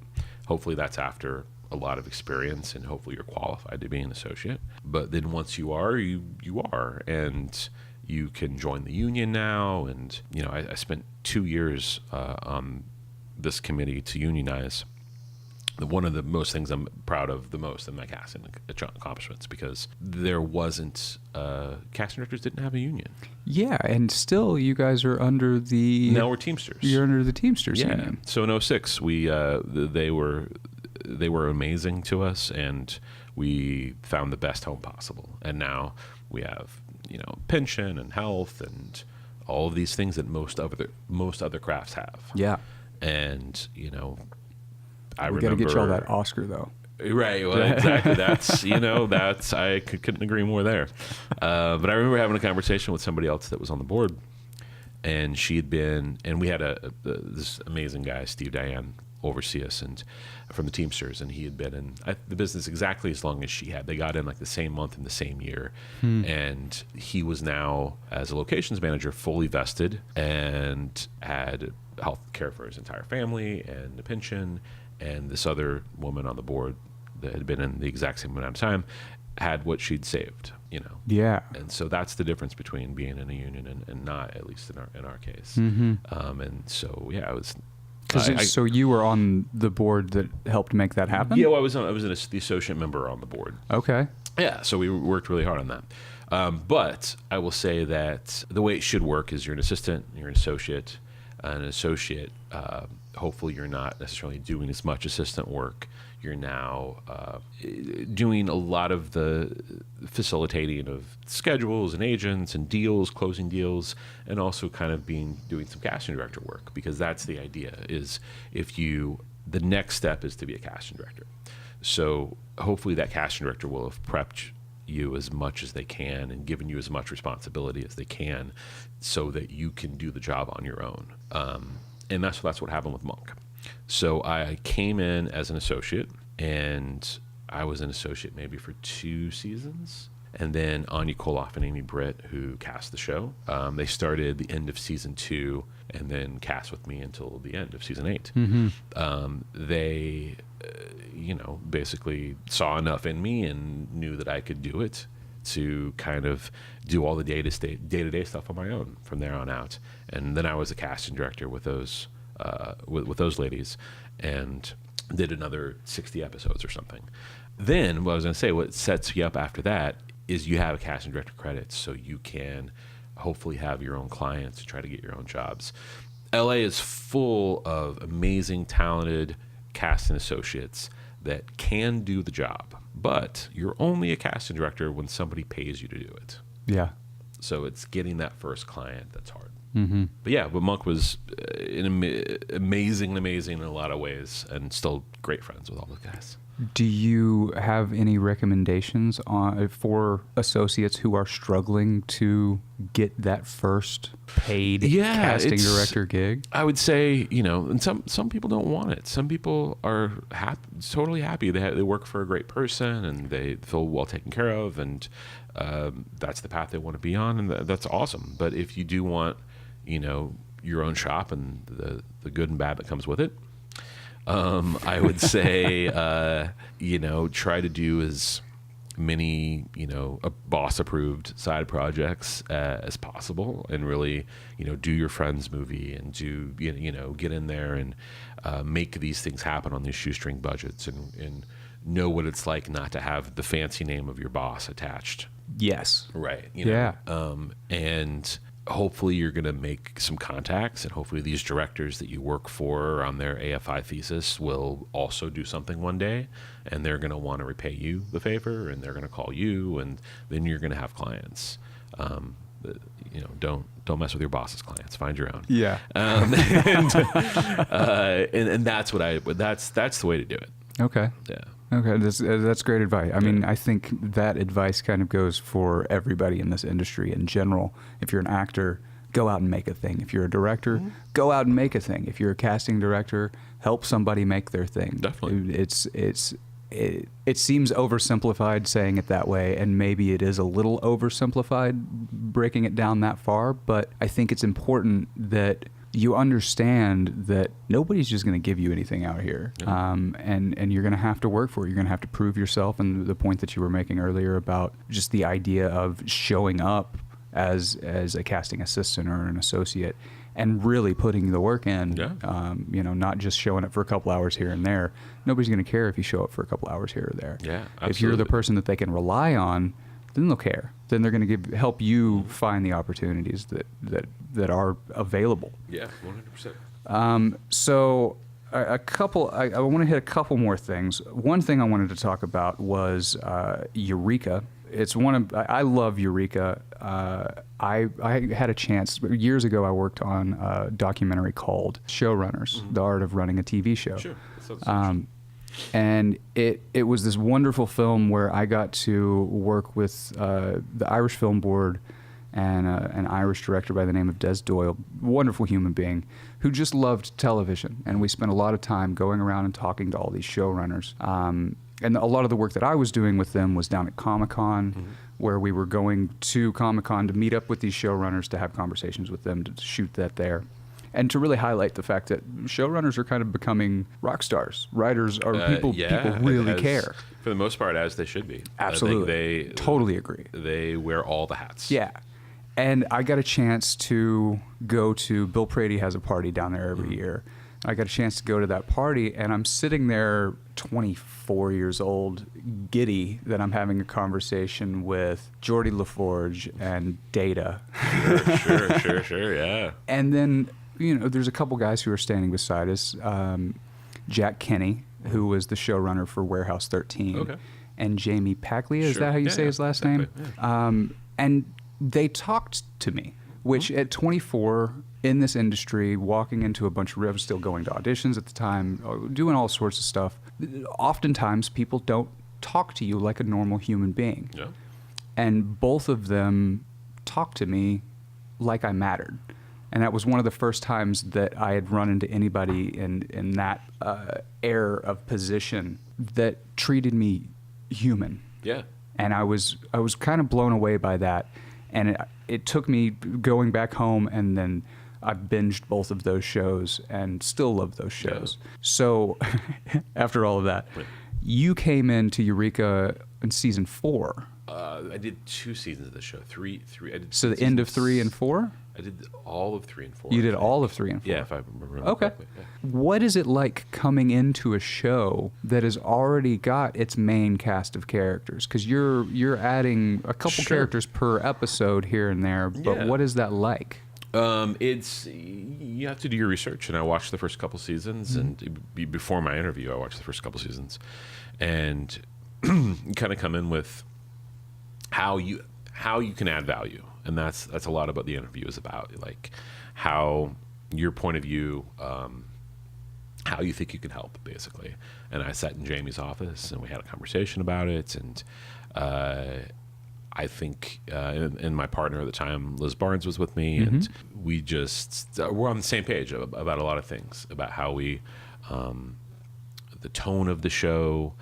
Hopefully that's after a lot of experience, and hopefully you're qualified to be an associate. But then once you are, you are, and you can join the union now. And I spent 2 years on this committee to unionize. One of the most things I'm proud of the most in my casting accomplishments, because there wasn't casting directors didn't have a union. Yeah, and still you guys are under the. Now we're Teamsters. You're under the Teamsters Yeah. union. So in 06, they were amazing to us, and we found the best home possible. And now we have pension and health and all of these things that most other crafts have. Yeah. And I We remember. got to get you all that Oscar though. Right, well, exactly. That's I couldn't agree more there. But I remember having a conversation with somebody else that was on the board, and she had been, and we had this amazing guy, Steve Diane, oversee us, and from the Teamsters, and he had been in the business exactly as long as she had. They got in like the same month in the same year, and he was now, as a locations manager, fully vested and had health care for his entire family and a pension. And this other woman on the board that had been in the exact same amount of time had what she'd saved, Yeah. And so that's the difference between being in a union and not, at least in our case. Mm-hmm. And so I was. So you were on the board that helped make that happen? Yeah, well, I was the associate member on the board. Okay. Yeah, so we worked really hard on that. But I will say that the way it should work is you're an assistant, you're an associate. Hopefully you're not necessarily doing as much assistant work. You're now doing a lot of the facilitating of schedules and agents and deals, closing deals, and also kind of doing some casting director work, because that's the idea, is the next step is to be a casting director. So hopefully that casting director will have prepped you as much as they can and given you as much responsibility as they can so that you can do the job on your own. And that's what happened with Monk. So I came in as an associate, and I was an associate maybe for 2 seasons. And then Anya Koloff and Amy Britt, who cast the show, they started the end of season 2 and then cast with me until the end of season 8. Mm-hmm. They, basically saw enough in me and knew that I could do it to kind of do all the day-to-day stuff on my own from there on out. And then I was a casting director with those with those ladies, and did another 60 episodes or something. Then what I was going to say, what sets you up after that is you have a casting director credit, so you can hopefully have your own clients to try to get your own jobs. LA is full of amazing, talented casting associates that can do the job, but you're only a casting director when somebody pays you to do it. Yeah. So it's getting that first client that's hard. Mm-hmm. But Monk was amazing in a lot of ways, and still great friends with all the guys. Do you have any recommendations for associates who are struggling to get that first paid casting director gig? I would say, and some people don't want it. Some people are totally happy. They work for a great person, and they feel well taken care of, and that's the path they want to be on, and that's awesome. But if you do want, your own shop and the good and bad that comes with it, I would say, try to do as many, boss-approved side projects as possible, and really, do your friend's movie, and get in there and make these things happen on these shoestring budgets, and know what it's like not to have the fancy name of your boss attached. Yes. Right. Yeah. And hopefully you're going to make some contacts, and hopefully these directors that you work for on their AFI thesis will also do something one day, and they're going to want to repay you the favor, and they're going to call you, and then you're going to have clients. Don't mess with your boss's clients. Find your own. Yeah. And that's that's the way to do it. Okay. Yeah. Okay, that's great advice. I mean, I think that advice kind of goes for everybody in this industry in general. If you're an actor, go out and make a thing. If you're a director, go out and make a thing. If you're a casting director, help somebody make their thing. Definitely. It seems oversimplified saying it that way, and maybe it is a little oversimplified breaking it down that far, but I think it's important that you understand that nobody's just going to give you anything out here. Yeah. And you're going to have to work for it. You're going to have to prove yourself. And the point that you were making earlier about just the idea of showing up as a casting assistant or an associate and really putting the work in, not just showing up for a couple hours here and there. Nobody's going to care if you show up for a couple hours here or there. Yeah, absolutely. If you're the person that they can rely on, then they'll care. Then they're going to help you find the opportunities that are available. Yeah, 100%. So I want to hit a couple more things. One thing I wanted to talk about was Eureka. I love Eureka. I had a chance years ago. I worked on a documentary called Showrunners: The Art of Running a TV Show. Sure. That sounds And it was this wonderful film where I got to work with the Irish Film Board and an Irish director by the name of Des Doyle, wonderful human being, who just loved television. And we spent a lot of time going around and talking to all these showrunners. And a lot of the work that I was doing with them was down at Comic-Con, where we were going to Comic-Con to meet up with these showrunners, to have conversations with them, to shoot that there. And to really highlight the fact that showrunners are kind of becoming rock stars. Writers are people really care. For the most part, as they should be. Absolutely. Totally agree. They wear all the hats. Yeah. And I got a chance to go to, Bill Prady has a party down there every year. I got a chance to go to that party, and I'm sitting there 24 years old, giddy that I'm having a conversation with Geordie LaForge and Data. Sure, yeah. And then, there's a couple guys who are standing beside us. Jack Kinney, who was the showrunner for Warehouse 13. Okay. And Jamie Paglia, is that how you say his last name? Yeah. And they talked to me, which at 24 in this industry, walking into a bunch of revs, still going to auditions at the time, doing all sorts of stuff. Oftentimes people don't talk to you like a normal human being. Yeah. And both of them talked to me like I mattered. And that was one of the first times that I had run into anybody in that air of position that treated me human. Yeah. And I was kind of blown away by that. And it took me going back home, and then I binged both of those shows and still love those shows. Yeah. So after all of that, you came into Eureka in season 4. I did 2 seasons of the show. Three. I did So the end of 3 and 4? I did all of 3 and 4. You did all of 3 and 4? Yeah, if I remember Okay. correctly. Yeah. What is it like coming into a show that has already got its main cast of characters? Because you're adding a couple Sure. characters per episode here and there, but Yeah. what is that like? It's you have to do your research, and I watched the first couple seasons, and before my interview, I watched the first couple seasons, and you kind of come in with how you can add value, and that's a lot about the interview is about, like how your point of view, how you think you can help, basically. And I sat in Jamie's office, and we had a conversation about it, and I think, and my partner at the time, Liz Barnes, was with me, and we just we're on the same page about a lot of things, about how we, the tone of the show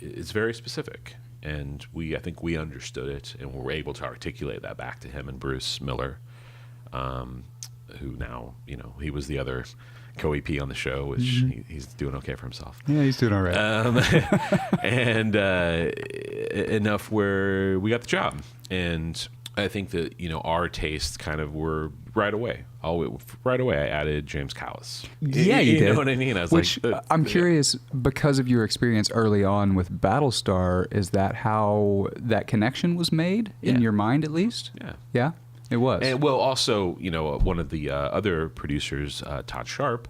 is very specific, and I think we understood it, and were able to articulate that back to him and Bruce Miller, who now, he was the other co-EP on the show, which he's doing okay for himself. Yeah, he's doing all right. And enough where we got the job. And I think that, our tastes kind of were right away. Right away, I added James Callis. Yeah, you did. know what I mean? I was Which like, I'm curious, because of your experience early on with Battlestar, is that how that connection was made in Yeah. your mind, at least? Yeah. Yeah, it was. And well, also, one of the other producers, Todd Sharp,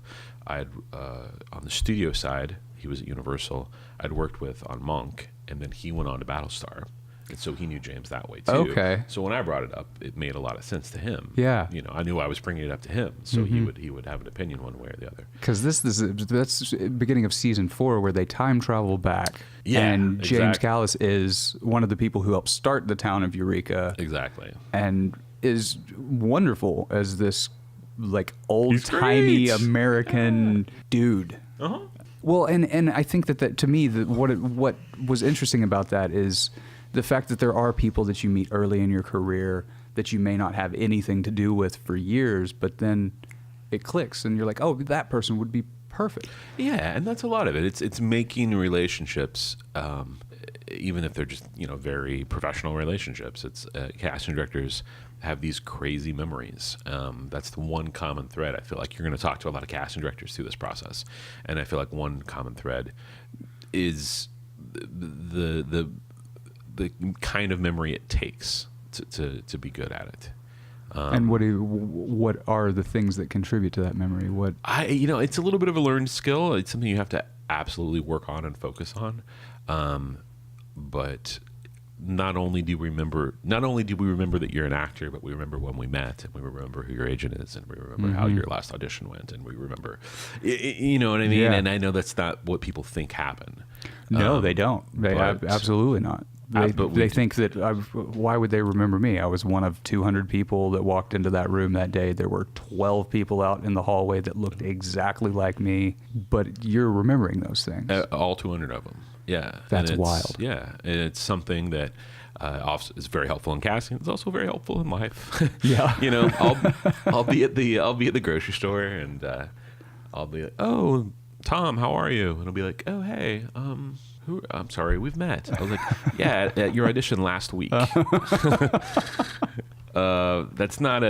I had on the studio side, he was at Universal. I'd worked with on Monk, and then he went on to Battlestar, and so he knew James that way too. Okay. So when I brought it up, it made a lot of sense to him. Yeah. I knew I was bringing it up to him, so he would have an opinion one way or the other. Because that's the beginning of season 4, where they time travel back. Yeah, and James exactly. Callis is one of the people who helped start the town of Eureka. Exactly. And is wonderful as this old-timey great. American dude. Uh-huh. Well, and I think that to me, what was interesting about that is the fact that there are people that you meet early in your career that you may not have anything to do with for years, but then it clicks and you're like, oh, that person would be perfect. Yeah, and that's a lot of it. It's making relationships, even if they're just very professional relationships. It's casting directors have these crazy memories. That's the one common thread. I feel like you're going to talk to a lot of casting directors through this process, and I feel like one common thread is the kind of memory it takes to be good at it. And what are the things that contribute to that memory? What it's a little bit of a learned skill. It's something you have to absolutely work on and focus on. But not only do we remember that you're an actor, but we remember when we met, and we remember who your agent is, and we remember how your last audition went, and we remember, you know what I mean? Yeah. And I know that's not what people think happened. No, they don't. They absolutely not. They think that why would they remember me? I was one of 200 people that walked into that room that day. There were 12 people out in the hallway that looked exactly like me, but you're remembering those things. All 200 of them. Yeah. That's and wild. Yeah. And it's something that is very helpful in casting. It's also very helpful in life. Yeah. I'll be at the grocery store, and I'll be like, "Oh, Tom, how are you?" And I'll be like, "Oh, hey, I'm sorry, we've met." I was like, "Yeah, at your audition last week." That's not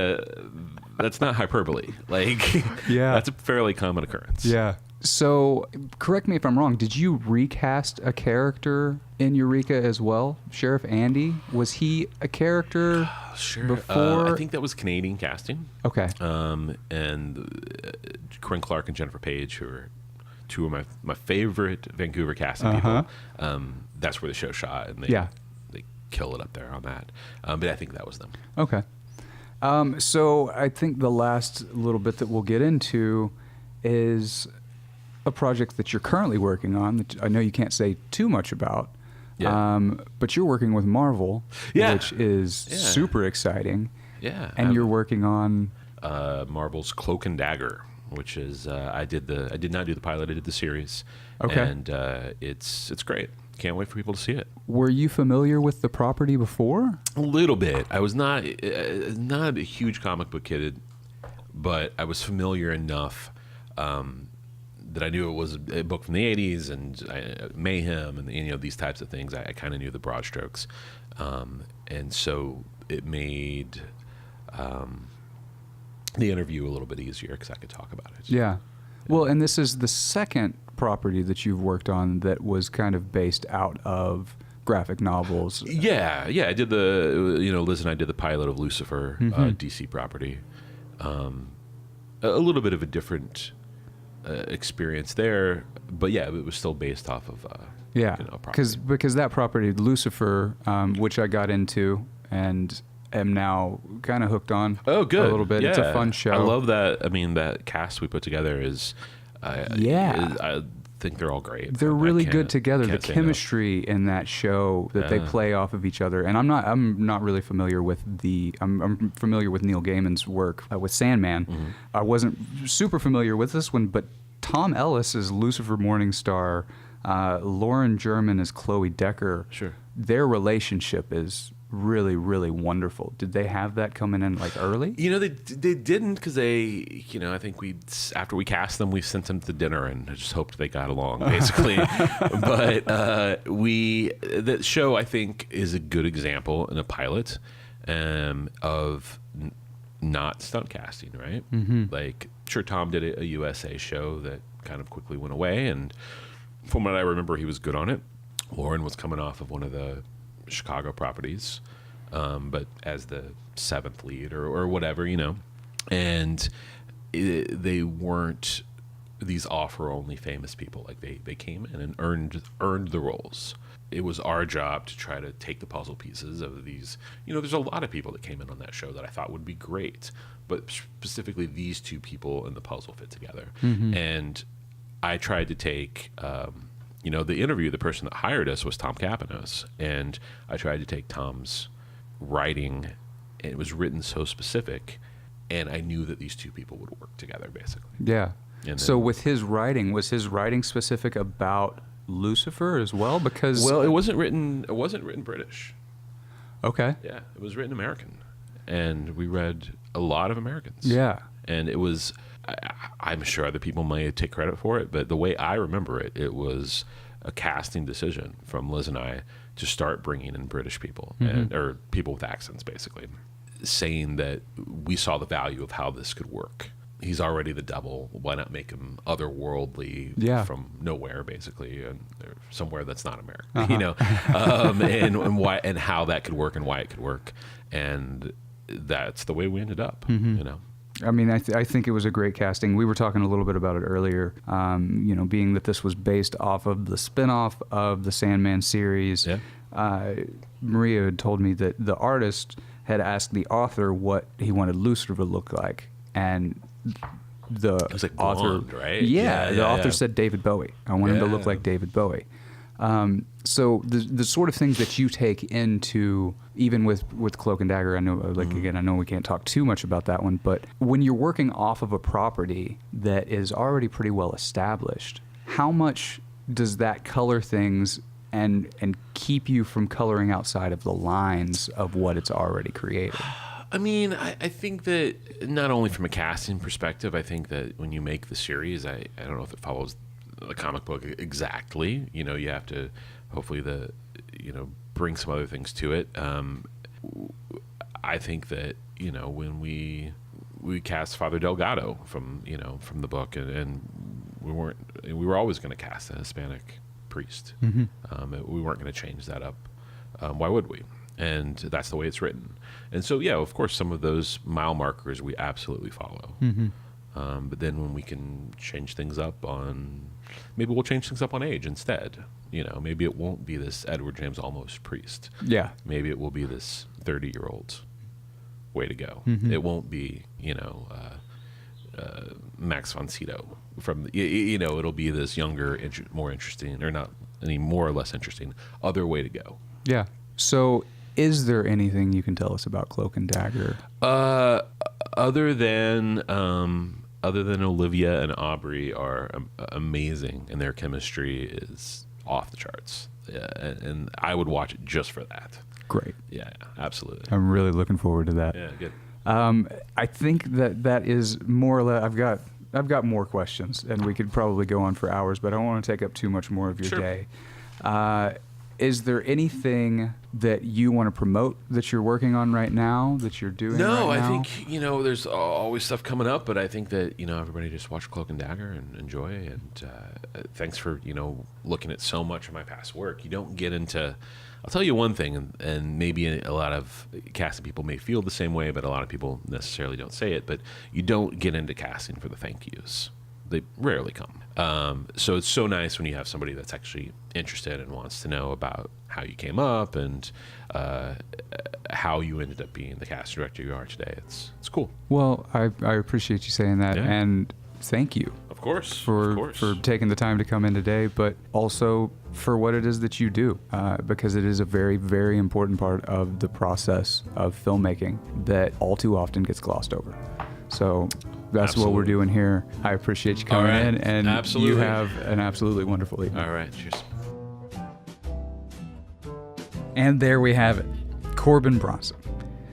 hyperbole. That's a fairly common occurrence. Yeah. So, correct me if I'm wrong. Did you recast a character in Eureka as well? Sheriff Andy, was he a character Sure. before? I think that was Canadian casting. Okay. And Corinne Clark and Jennifer Page, who are two of my favorite Vancouver casting people. That's where the show shot, and they kill it up there on that. But I think that was them. Okay. So I think the last little bit that we'll get into is a project that you're currently working on that I know you can't say too much about. Yeah. But you're working with Marvel, which is super exciting. Yeah. And you're working on Marvel's Cloak and Dagger, which is I did not do the pilot. I did the series. Okay. And it's great. Can't wait for people to see it. Were you familiar with the property before? A little bit. I was not a huge comic book kid, but I was familiar enough that I knew it was a book from the 80s and mayhem and these types of things. I kind of knew the broad strokes, and so it made the interview a little bit easier because I could talk about it. Yeah. Well, and this is the second property that you've worked on that was kind of based out of graphic novels. Yeah. I did Liz and I did the pilot of Lucifer, DC property. A little bit of a different experience there, but yeah, it was still based off of because that property, Lucifer, which I got into and am now kind of hooked on. Oh, good. A little bit. Yeah. It's a fun show. I love that. I mean, that cast we put together is. I think they're all great. They're really good together. The chemistry in that show that they play off of each other, and I'm not really familiar with I'm familiar with Neil Gaiman's work with Sandman. Mm-hmm. I wasn't super familiar with this one, but Tom Ellis is Lucifer Morningstar. Lauren German is Chloe Decker. Sure. Their relationship is really, really wonderful. Did they have that coming in like early? They didn't because they, I think after we cast them, we sent them to dinner and just hoped they got along, basically. But that show, I think, is a good example in a pilot of not stunt casting, right? Mm-hmm. Like, sure, Tom did a USA show that kind of quickly went away, and from what I remember, he was good on it. Lauren was coming off of one of the Chicago properties, but as the seventh lead or whatever, and they weren't these offer-only famous people. Like they came in and earned the roles. It was our job to try to take the puzzle pieces of these. There's a lot of people that came in on that show that I thought would be great, but specifically these two people in the puzzle fit together. Mm-hmm. And I tried to take, the interview, the person that hired us was Tom Kapanos, and I tried to take Tom's writing, and it was written so specific, and I knew that these two people would work together, basically. Yeah. And so with his writing, was his writing specific about Lucifer as well? Because it wasn't written British. Okay. Yeah, it was written American, and we read a lot of Americans. Yeah. And it was, I'm sure other people may take credit for it, but the way I remember it, it was a casting decision from Liz and I to start bringing in British people, or people with accents, basically, saying that we saw the value of how this could work. He's already the devil. Why not make him otherworldly from nowhere, basically, and somewhere that's not America, and why and how that could work and why it could work, and that's the way we ended up, I mean, I think it was a great casting. We were talking a little bit about it earlier, being that this was based off of the spinoff of the Sandman series. Yeah. Maria had told me that the artist had asked the author what he wanted Lucifer to look like, and the it was like author, blonde, right? The author said David Bowie. I want him to look like David Bowie. So the sort of things that you take into, even with Cloak and Dagger, I know, again, I know we can't talk too much about that one, but when you're working off of a property that is already pretty well established, how much does that color things and keep you from coloring outside of the lines of what it's already created? I mean, I think that not only from a casting perspective, I think that when you make the series, I don't know if it follows the comic book exactly. You have to hopefully bring some other things to it. I think that when we cast Father Delgado from the book, and we were always going to cast a Hispanic priest. We weren't going to change that up. Why would we? And that's the way it's written. And so, yeah, of course, some of those mile markers we absolutely follow. But then when we can change things up maybe we'll change things up on age instead. Maybe it won't be this Edward James Olmos priest. Yeah. Maybe it will be this 30-year-old. Way to go. It won't be, Max von Sydow from, it'll be this younger, more interesting, or not any more or less interesting, other way to go. Yeah. So is there anything you can tell us about Cloak and Dagger? Other than Olivia and Aubrey are amazing, and their chemistry is off the charts. Yeah, and I would watch it just for that. Great. Yeah, absolutely. I'm really looking forward to that. Yeah, good. I think that is more or less. I've got I've got more questions, and we could probably go on for hours, but I don't want to take up too much more of your Sure. day. Is there anything that you want to promote that you're working on right now, that you're doing No, right now? I think, there's always stuff coming up, but I think that, everybody just watch Cloak and Dagger and enjoy. And thanks for, looking at so much of my past work. You don't get into, I'll tell you one thing, and maybe a lot of casting people may feel the same way, but a lot of people necessarily don't say it, but you don't get into casting for the thank yous. They rarely come. So it's so nice when you have somebody that's actually interested and wants to know about how you came up and how you ended up being the casting director you are today. It's cool. Well, I appreciate you saying that, Yeah. and thank you Of course. for taking the time to come in today, but also for what it is that you do, because it is a very, very important part of the process of filmmaking that all too often gets glossed over. So that's what we're Absolutely. doing here. I appreciate you coming All right. in, and Absolutely. you have an absolutely wonderful evening. All right. Cheers. And there we have it, Corbin Bronson.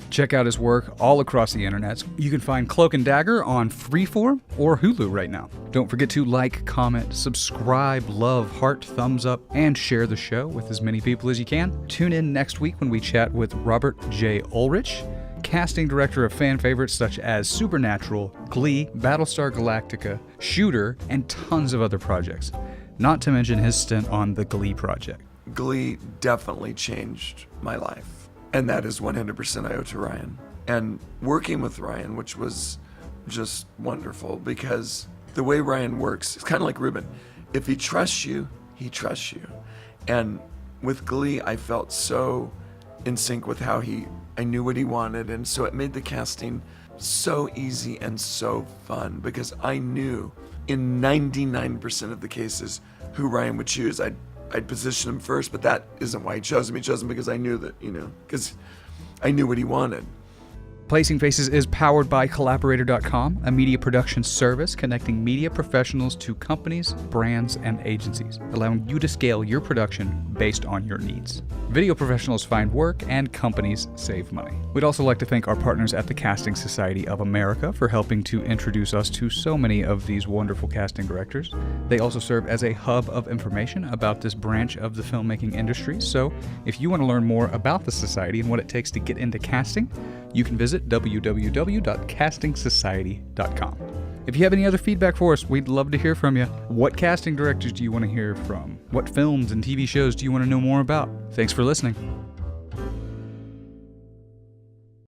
Check out his work all across the internet. You can find Cloak and Dagger on Freeform or Hulu right now. Don't forget to like, comment, subscribe, love, heart, thumbs up, and share the show with as many people as you can. Tune in next week when we chat with Robert J. Ulrich, casting director of fan favorites such as Supernatural, Glee, Battlestar Galactica, Shooter, and tons of other projects. Not to mention his stint on the Glee project. Glee definitely changed my life, and that is 100% I owe to Ryan. And working with Ryan, which was just wonderful, because the way Ryan works, it's kind of like Ruben. If he trusts you, he trusts you. And with Glee, I felt so in sync with how I knew what he wanted, and so it made the casting so easy and so fun, because I knew in 99% of the cases who Ryan would choose. I'd position him first, but that isn't why he chose him. He chose him because I knew that, because I knew what he wanted. Placing Faces is powered by Collaborator.com, a media production service connecting media professionals to companies, brands, and agencies, allowing you to scale your production based on your needs. Video professionals find work and companies save money. We'd also like to thank our partners at the Casting Society of America for helping to introduce us to so many of these wonderful casting directors. They also serve as a hub of information about this branch of the filmmaking industry. So if you want to learn more about the Society and what it takes to get into casting, you can visit www.castingsociety.com. If you have any other feedback for us, we'd love to hear from you. What casting directors do you want to hear from? What films and TV shows do you want to know more about? Thanks for listening.